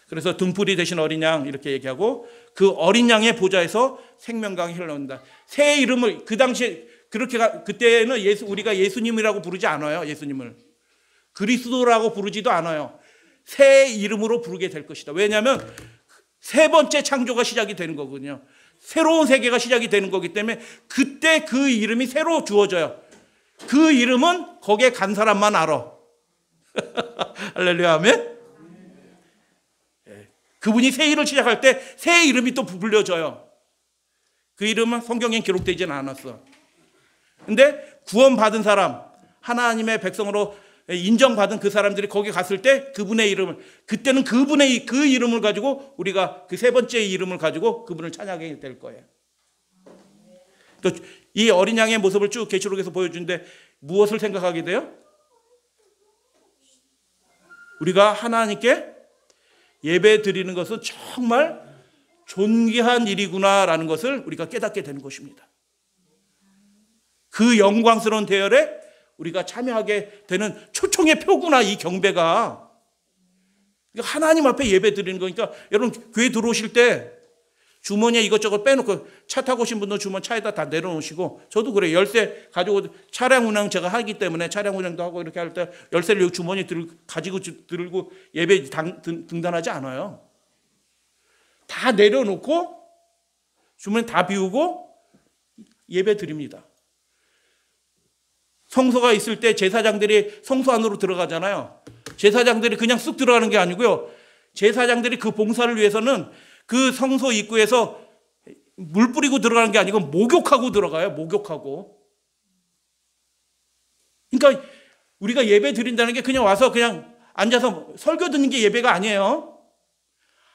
그래서 등불이 되신 어린 양 이렇게 얘기하고, 그 어린 양의 보좌에서 생명강이 흘러온다. 새 이름을 그 당시에 그때는 우리가 예수님이라고 부르지 않아요. 예수님을 그리스도라고 부르지도 않아요. 새 이름으로 부르게 될 것이다. 왜냐하면 세 번째 창조가 시작이 되는 거거든요. 새로운 세계가 시작이 되는 거기 때문에 그때 그 이름이 새로 주어져요. 그 이름은 거기에 간 사람만 알아. 할렐루야, 아멘. 그분이 새 일을 시작할 때 새 이름이 또 불려져요. 그 이름은 성경에 기록되지는 않았어. 근데 구원받은 사람, 하나님의 백성으로 인정받은 그 사람들이 거기 갔을 때 그분의 이름을, 그때는 그분의 그 이름을 가지고 우리가 그 세 번째 이름을 가지고 그분을 찬양하게 될 거예요. 또 이 어린 양의 모습을 쭉 계시록에서 보여주는데 무엇을 생각하게 돼요? 우리가 하나님께 예배 드리는 것은 정말 존귀한 일이구나라는 것을 우리가 깨닫게 되는 것입니다. 그 영광스러운 대열에 우리가 참여하게 되는 초청의 표구나, 이 경배가. 하나님 앞에 예배 드리는 거니까, 여러분 교회 들어오실 때 주머니에 이것저것 빼놓고, 차 타고 오신 분들 주머니 차에다 다 내려놓으시고, 저도 그래요. 열쇠 가지고 차량 운행 제가 하기 때문에 차량 운행도 하고 이렇게 할 때 열쇠를 여기 주머니에 가지고 들고 예배 등단하지 않아요. 다 내려놓고 주머니 다 비우고 예배 드립니다. 성소가 있을 때 제사장들이 성소 안으로 들어가잖아요. 제사장들이 그냥 쑥 들어가는 게 아니고요. 제사장들이 그 봉사를 위해서는 그 성소 입구에서 물 뿌리고 들어가는 게 아니고 목욕하고 들어가요. 목욕하고. 그러니까 우리가 예배 드린다는 게 그냥 와서 그냥 앉아서 설교 듣는 게 예배가 아니에요.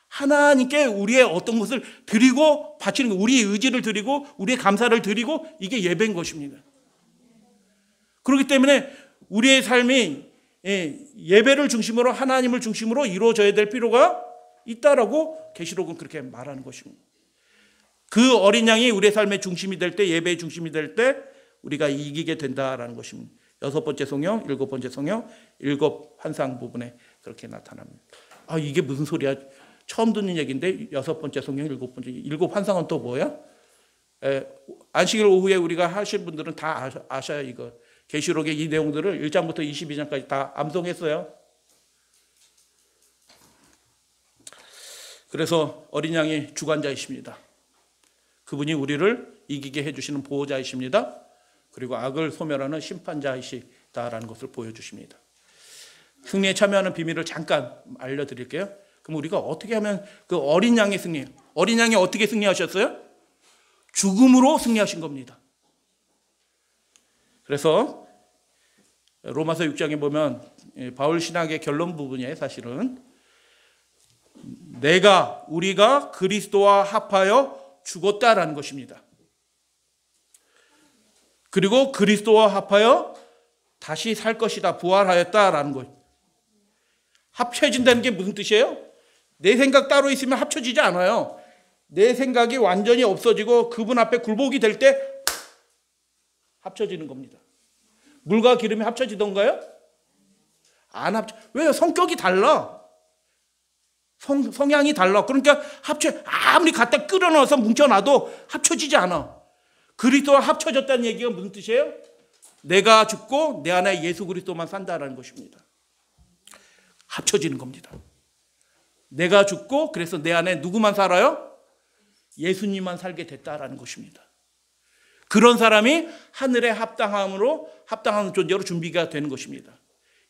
하나님께 우리의 어떤 것을 드리고 바치는 거, 우리의 의지를 드리고 우리의 감사를 드리고, 이게 예배인 것입니다. 그렇기 때문에 우리의 삶이 예배를 중심으로, 하나님을 중심으로 이루어져야 될 필요가 있다라고 계시록은 그렇게 말하는 것입니다. 그 어린 양이 우리의 삶의 중심이 될 때, 예배의 중심이 될 때 우리가 이기게 된다라는 것입니다. 6번째 성령, 7번째 성령, 7 환상 부분에 그렇게 나타납니다. 아, 이게 무슨 소리야? 처음 듣는 얘기인데 6번째 성령, 7번째, 7 환상은 또 뭐야? 안식일 오후에 우리가 하실 분들은 다 아셔요. 이거 계시록의 이 내용들을 1장부터 22장까지 다 암송했어요. 그래서 어린 양이 주관자이십니다. 그분이 우리를 이기게 해주시는 보호자이십니다. 그리고 악을 소멸하는 심판자이시다라는 것을 보여주십니다. 승리에 참여하는 비밀을 잠깐 알려드릴게요. 그럼 우리가 어떻게 하면 그 어린 양의 승리, 어린 양이 어떻게 승리하셨어요? 죽음으로 승리하신 겁니다. 그래서 로마서 6장에 보면 바울 신학의 결론 부분이에요. 사실은 우리가 그리스도와 합하여 죽었다라는 것입니다. 그리고 그리스도와 합하여 다시 살 것이다, 부활하였다라는 것. 합쳐진다는 게 무슨 뜻이에요? 내 생각 따로 있으면 합쳐지지 않아요. 내 생각이 완전히 없어지고 그분 앞에 굴복이 될 때 합쳐지는 겁니다. 물과 기름이 합쳐지던가요? 안 합쳐. 왜요? 성격이 달라. 성향이 달라. 그러니까 아무리 갖다 끌어넣어서 뭉쳐놔도 합쳐지지 않아. 그리스도와 합쳐졌다는 얘기가 무슨 뜻이에요? 내가 죽고 내 안에 예수 그리스도만 산다라는 것입니다. 합쳐지는 겁니다. 내가 죽고 그래서 내 안에 누구만 살아요? 예수님만 살게 됐다라는 것입니다. 그런 사람이 하늘에 합당한 존재로 준비가 되는 것입니다.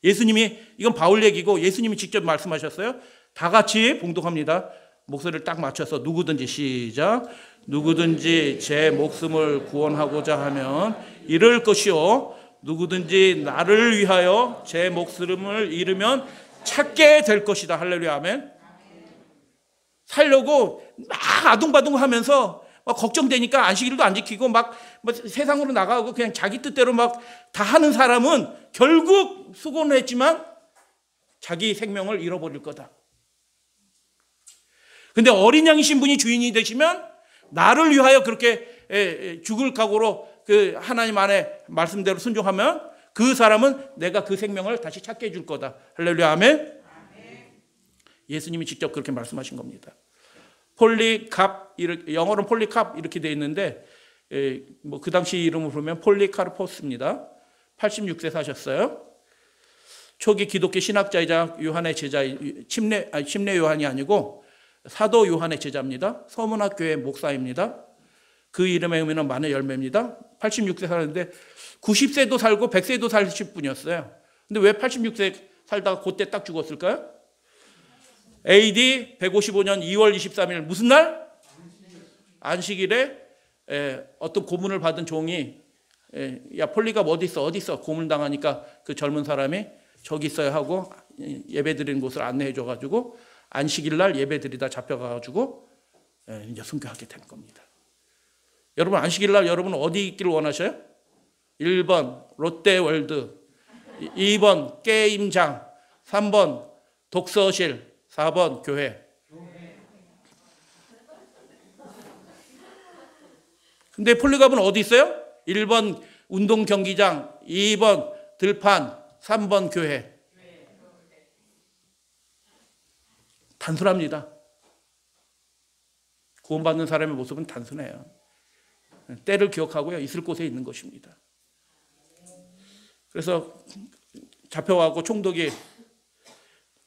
예수님이, 이건 바울 얘기고 예수님이 직접 말씀하셨어요. 다 같이 봉독합니다. 목소리를 딱 맞춰서 누구든지 시작. 누구든지 제 목숨을 구원하고자 하면 잃을 것이요, 누구든지 나를 위하여 제 목숨을 잃으면 찾게 될 것이다. 할렐루야, 아멘. 살려고 막 아둥바둥하면서 막 걱정되니까 안식일도 안 지키고 막 세상으로 나가고 그냥 자기 뜻대로 막 다 하는 사람은 결국 수고는 했지만 자기 생명을 잃어버릴 거다. 근데 어린 양이신 분이 주인이 되시면 나를 위하여 그렇게 죽을 각오로 그 하나님 안에 말씀대로 순종하면 그 사람은 내가 그 생명을 다시 찾게 해줄 거다. 할렐루야, 아멘. 예수님이 직접 그렇게 말씀하신 겁니다. 폴리캅, 영어로는 폴리캅 이렇게 되어 있는데 뭐 그 당시 이름을 보면 폴리카르포스입니다. 86세 사셨어요. 초기 기독교 신학자이자 요한의 제자, 침례 요한이 아니고 사도 요한의 제자입니다. 서문학 교회 목사입니다. 그 이름의 의미는 만의 열매입니다. 86세 살았는데 90세도 살고 100세도 사실 분이었어요. 근데 왜 86세 살다가 그때 딱 죽었을까요? AD 155년 2월 23일 무슨 날? 안식일에 어떤 고문을 받은 종이 야 폴리가 어디 있어? 고문당하니까 그 젊은 사람이 저기 있어야 하고 예배 드리는 곳을 안내해 줘가지고 안식일 날 예배 드리다 잡혀가가지고 이제 순교하게 된 겁니다. 여러분 안식일 날 여러분 어디 있기를 원하셔요? 1번 롯데월드, 2번 게임장, 3번 독서실, 4번 교회. 근데 폴리갑은 어디 있어요? 1번 운동 경기장, 2번 들판, 3번 교회. 단순합니다. 구원받는 사람의 모습은 단순해요. 때를 기억하고요. 있을 곳에 있는 것입니다. 그래서 잡혀가고 총독이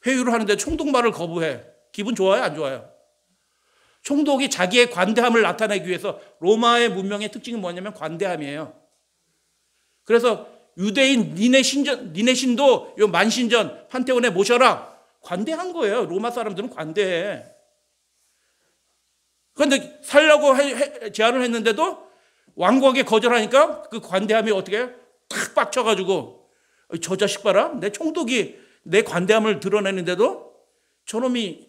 회유를 하는데 총독 말을 거부해. 기분 좋아요? 안 좋아요? 총독이 자기의 관대함을 나타내기 위해서 로마의 문명의 특징이 뭐냐면 관대함이에요. 그래서 유대인 니네 신도 요 만신전 판테온에 모셔라. 관대한 거예요. 로마 사람들은 관대해. 그런데 살려고 제안을 했는데도 완고하게 거절하니까 그 관대함이 어떻게 해요? 탁 빡쳐가지고 저 자식 봐라. 내 총독이 내 관대함을 드러내는데도 저놈이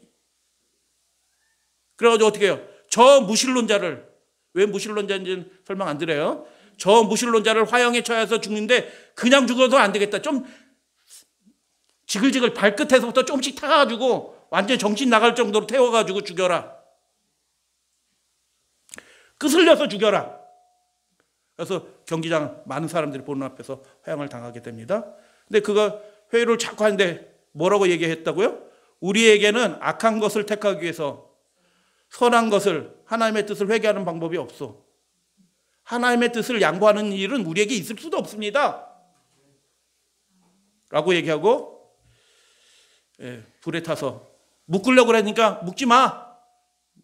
그래가지고 어떻게 해요? 저 무신론자를, 왜 무신론자인지는 설명 안 드려요. 저 무신론자를 화형에 처해서 죽는데 그냥 죽어도 안 되겠다. 좀 지글지글 발끝에서부터 조금씩 타가지고 완전히 정신 나갈 정도로 태워가지고 죽여라. 끄슬려서 죽여라. 그래서 경기장 많은 사람들이 보는 앞에서 화형을 당하게 됩니다. 근데 그가 회유를 자꾸 하는데 뭐라고 얘기했다고요? 우리에게는 악한 것을 택하기 위해서 선한 것을, 하나님의 뜻을 회개하는 방법이 없어. 하나님의 뜻을 양보하는 일은 우리에게 있을 수도 없습니다. 라고 얘기하고 불에 타서 묶으려고 그러니까 묶지 마.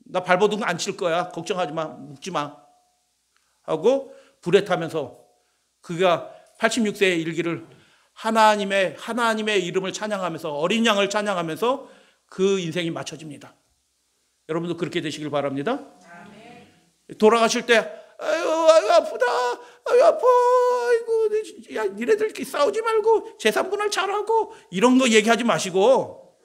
나 발버둥 안 칠 거야. 걱정하지 마. 묶지 마. 하고 불에 타면서 그가 86세의 일기를 하나님의 이름을 찬양하면서 어린 양을 찬양하면서 그 인생이 맞춰집니다. 여러분도 그렇게 되시길 바랍니다. 돌아가실 때 아유 아프다. 아유 아파. 아이고 야 니네들끼리 싸우지 말고 재산분할 잘하고 이런 거 얘기하지 마시고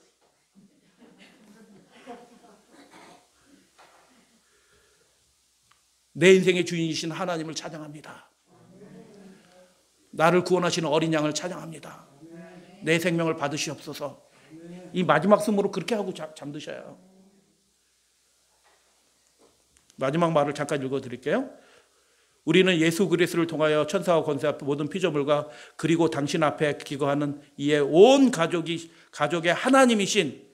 내 인생의 주인이신 하나님을 찬양합니다. 나를 구원하시는 어린 양을 찬양합니다. 내 생명을 받으시옵소서. 이 마지막 숨으로 그렇게 하고 잠드셔요. 마지막 말을 잠깐 읽어드릴게요. 우리는 예수 그리스도를 통하여 천사와 권세 앞에 모든 피조물과 그리고 당신 앞에 기거하는 이에 온 가족의 하나님이신,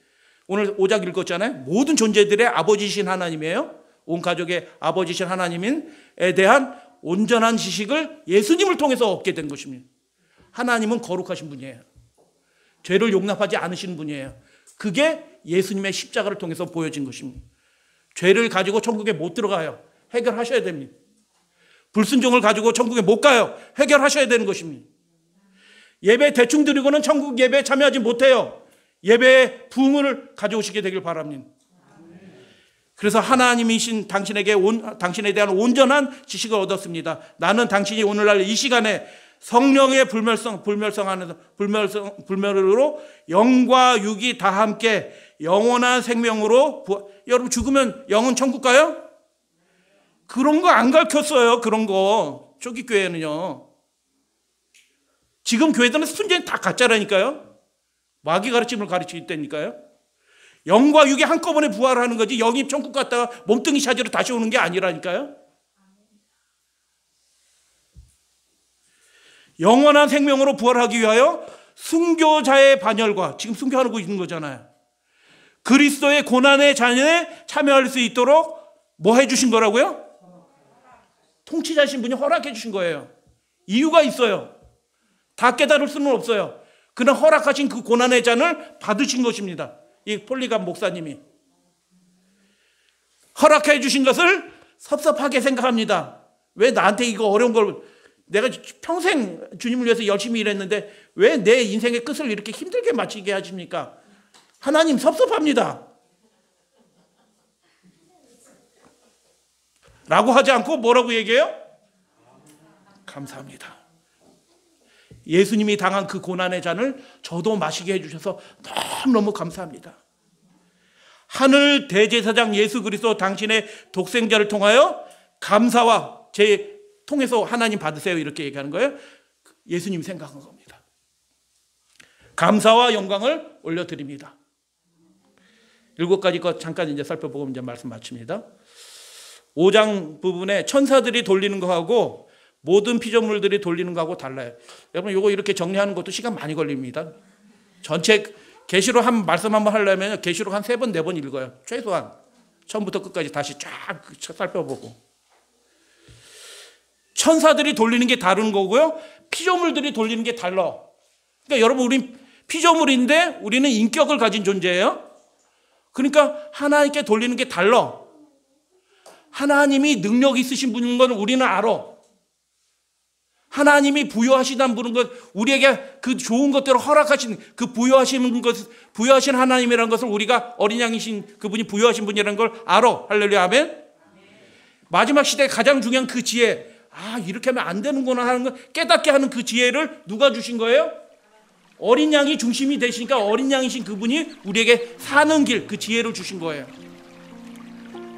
오늘 5장 읽었잖아요. 모든 존재들의 아버지신 하나님이에요. 온 가족의 아버지신 하나님에 대한 온전한 지식을 예수님을 통해서 얻게 된 것입니다. 하나님은 거룩하신 분이에요. 죄를 용납하지 않으시는 분이에요. 그게 예수님의 십자가를 통해서 보여진 것입니다. 죄를 가지고 천국에 못 들어가요. 해결하셔야 됩니다. 불순종을 가지고 천국에 못 가요. 해결하셔야 되는 것입니다. 예배 대충 드리고는 천국 예배에 참여하지 못해요. 예배의 부흥을 가져오시게 되길 바랍니다. 그래서 하나님이신 당신에 대한 온전한 지식을 얻었습니다. 나는 당신이 오늘날 이 시간에 성령의 불멸으로 영과 육이 다 함께 영원한 생명으로 여러분 죽으면 영은 천국 가요? 그런 거 안 가르쳤어요. 그런 거 초기 교회는요. 지금 교회들은 순전히 다 가짜라니까요. 마귀 가르침을 가르치기 때니까요. 영과 육이 한꺼번에 부활하는 거지 영이 천국 갔다가 몸뚱이 찾으러 다시 오는 게 아니라니까요. 영원한 생명으로 부활하기 위하여 순교자의 반열과, 지금 순교하고 있는 거잖아요, 그리스도의 고난의 잔에 참여할 수 있도록 뭐 해주신 거라고요? 통치자신 분이 허락해 주신 거예요. 이유가 있어요. 다 깨달을 수는 없어요. 그러나 허락하신 그 고난의 잔을 받으신 것입니다. 이 폴리감 목사님이 허락해 주신 것을 섭섭하게 생각합니다. 왜 나한테 이거 어려운 걸, 내가 평생 주님을 위해서 열심히 일했는데 왜 내 인생의 끝을 이렇게 힘들게 마치게 하십니까? 하나님 섭섭합니다 라고 하지 않고 뭐라고 얘기해요? 감사합니다. 예수님이 당한 그 고난의 잔을 저도 마시게 해주셔서 너무너무 감사합니다. 하늘 대제사장 예수 그리스도 당신의 독생자를 통하여 감사와 제 통해서 하나님 받으세요 이렇게 얘기하는 거예요. 예수님이 생각한 겁니다. 감사와 영광을 올려드립니다. 7가지 것 잠깐 이제 살펴보고 이제 말씀 마칩니다. 5장 부분에 천사들이 돌리는 거하고 모든 피조물들이 돌리는 거하고 달라요. 여러분 이거 이렇게 정리하는 것도 시간 많이 걸립니다. 전체 계시록 한 말씀 한번 하려면 계시록 한 3번 4번 읽어요. 최소한 처음부터 끝까지 다시 쫙 살펴보고. 천사들이 돌리는 게 다른 거고요, 피조물들이 돌리는 게 달라. 그러니까 여러분 우린 피조물인데 우리는 인격을 가진 존재예요. 그러니까 하나님께 돌리는 게 달라. 하나님이 능력 있으신 분인 건 우리는 알아. 하나님이 부여하시다는 분인 것, 우리에게 그 좋은 것들을 허락하신 그 부여하신 하나님이라는 것을 우리가 어린 양이신 그분이 부여하신 분이라는 걸 알아. 할렐루야 아멘. 마지막 시대에 가장 중요한 그 지혜, 이렇게 하면 안 되는구나 하는 걸 깨닫게 하는 그 지혜를 누가 주신 거예요? 어린 양이 중심이 되시니까 어린 양이신 그분이 우리에게 사는 길, 그 지혜를 주신 거예요.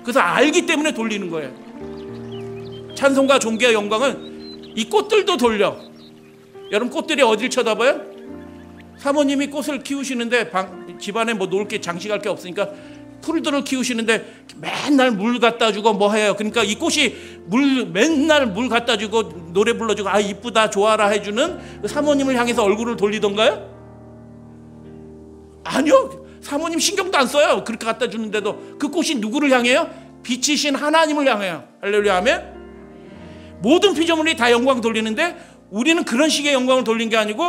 그래서 알기 때문에 돌리는 거예요. 찬송과 존귀와 영광은 이 꽃들도 돌려. 여러분 꽃들이 어딜 쳐다봐요? 사모님이 꽃을 키우시는데 집안에 뭐 놓을 게 장식할 게 없으니까 풀들을 키우시는데 맨날 물 갖다 주고 뭐 해요. 그러니까 이 꽃이 맨날 물 갖다 주고 노래 불러주고 이쁘다 좋아라 해주는 사모님을 향해서 얼굴을 돌리던가요? 아니요. 사모님 신경도 안 써요. 그렇게 갖다 주는데도. 그 꽃이 누구를 향해요? 빛이신 하나님을 향해요. 할렐루야 아멘. 모든 피조물이 다 영광 돌리는데 우리는 그런 식의 영광을 돌린 게 아니고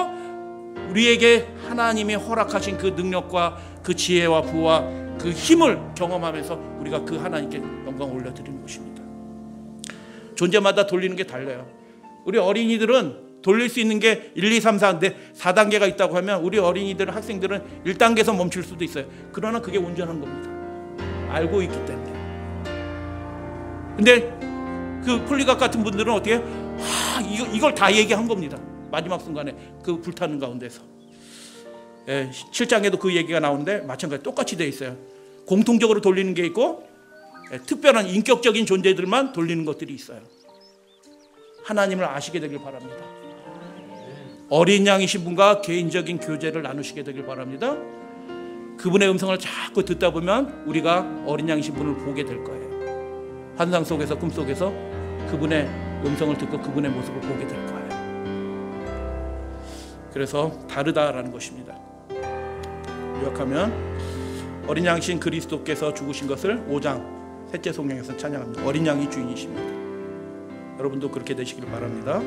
우리에게 하나님이 허락하신 그 능력과 그 지혜와 부와 그 힘을 경험하면서 우리가 그 하나님께 영광을 올려드리는 것입니다. 존재마다 돌리는 게 달라요. 우리 어린이들은 돌릴 수 있는 게 1, 2, 3, 4, 4단계가 있다고 하면 우리 어린이들, 학생들은 1단계에서 멈출 수도 있어요. 그러나 그게 온전한 겁니다. 알고 있기 때문에. 근데 그 폴리각 같은 분들은 어떻게 해요? 이걸 다 얘기한 겁니다. 마지막 순간에 그 불타는 가운데서. 7장에도 그 얘기가 나오는데 마찬가지 똑같이 되어 있어요. 공통적으로 돌리는 게 있고 특별한 인격적인 존재들만 돌리는 것들이 있어요. 하나님을 아시게 되길 바랍니다. 어린 양이신 분과 개인적인 교제를 나누시게 되길 바랍니다. 그분의 음성을 자꾸 듣다 보면 우리가 어린 양이신 분을 보게 될 거예요. 환상 속에서 꿈속에서 그분의 음성을 듣고 그분의 모습을 보게 될 거예요. 그래서 다르다라는 것입니다. 요약하면 어린 양이신 그리스도께서 죽으신 것을 5장 셋째 성경에서 찬양합니다. 어린 양이 주인이십니다. 여러분도 그렇게 되시길 바랍니다.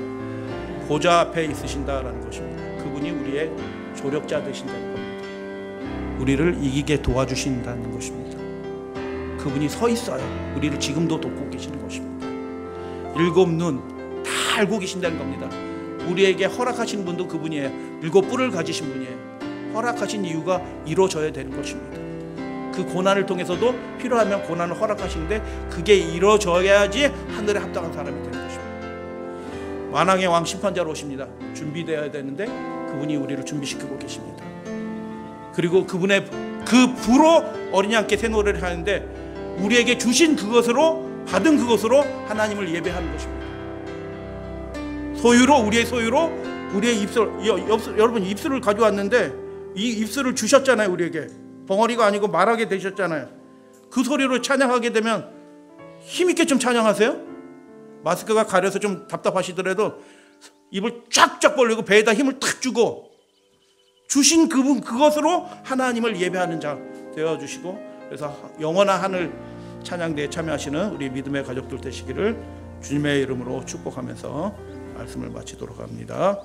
보좌 앞에 있으신다라는 것입니다. 그분이 우리의 조력자 되신다는 겁니다. 우리를 이기게 도와주신다는 것입니다. 그분이 서 있어요. 우리를 지금도 돕고 계시는 것입니다. 7 눈 다 알고 계신다는 겁니다. 우리에게 허락하신 분도 그분이에요. 7 뿔을 가지신 분이에요. 허락하신 이유가 이루어져야 되는 것입니다. 그 고난을 통해서도 필요하면 고난을 허락하시는데 그게 이루어져야지 하늘에 합당한 사람이 되는 것입니다. 만왕의 왕 심판자로 오십니다. 준비되어야 되는데 그분이 우리를 준비시키고 계십니다. 그리고 그분의 그 부로 어린 양께 새 노래를 하는데 우리에게 주신 그것으로 받은 그것으로 하나님을 예배하는 것입니다. 소유로 우리의 소유로 우리의 입술, 여러분 입술을 가져왔는데 이 입술을 주셨잖아요. 우리에게 벙어리가 아니고 말하게 되셨잖아요. 그 소리로 찬양하게 되면 힘있게 좀 찬양하세요. 마스크가 가려서 좀 답답하시더라도 입을 쫙쫙 벌리고 배에다 힘을 탁 주고 주신 그것으로 하나님을 예배하는 자 되어주시고, 그래서 영원한 하늘 찬양대에 참여하시는 우리 믿음의 가족들 되시기를 주님의 이름으로 축복하면서 말씀을 마치도록 합니다.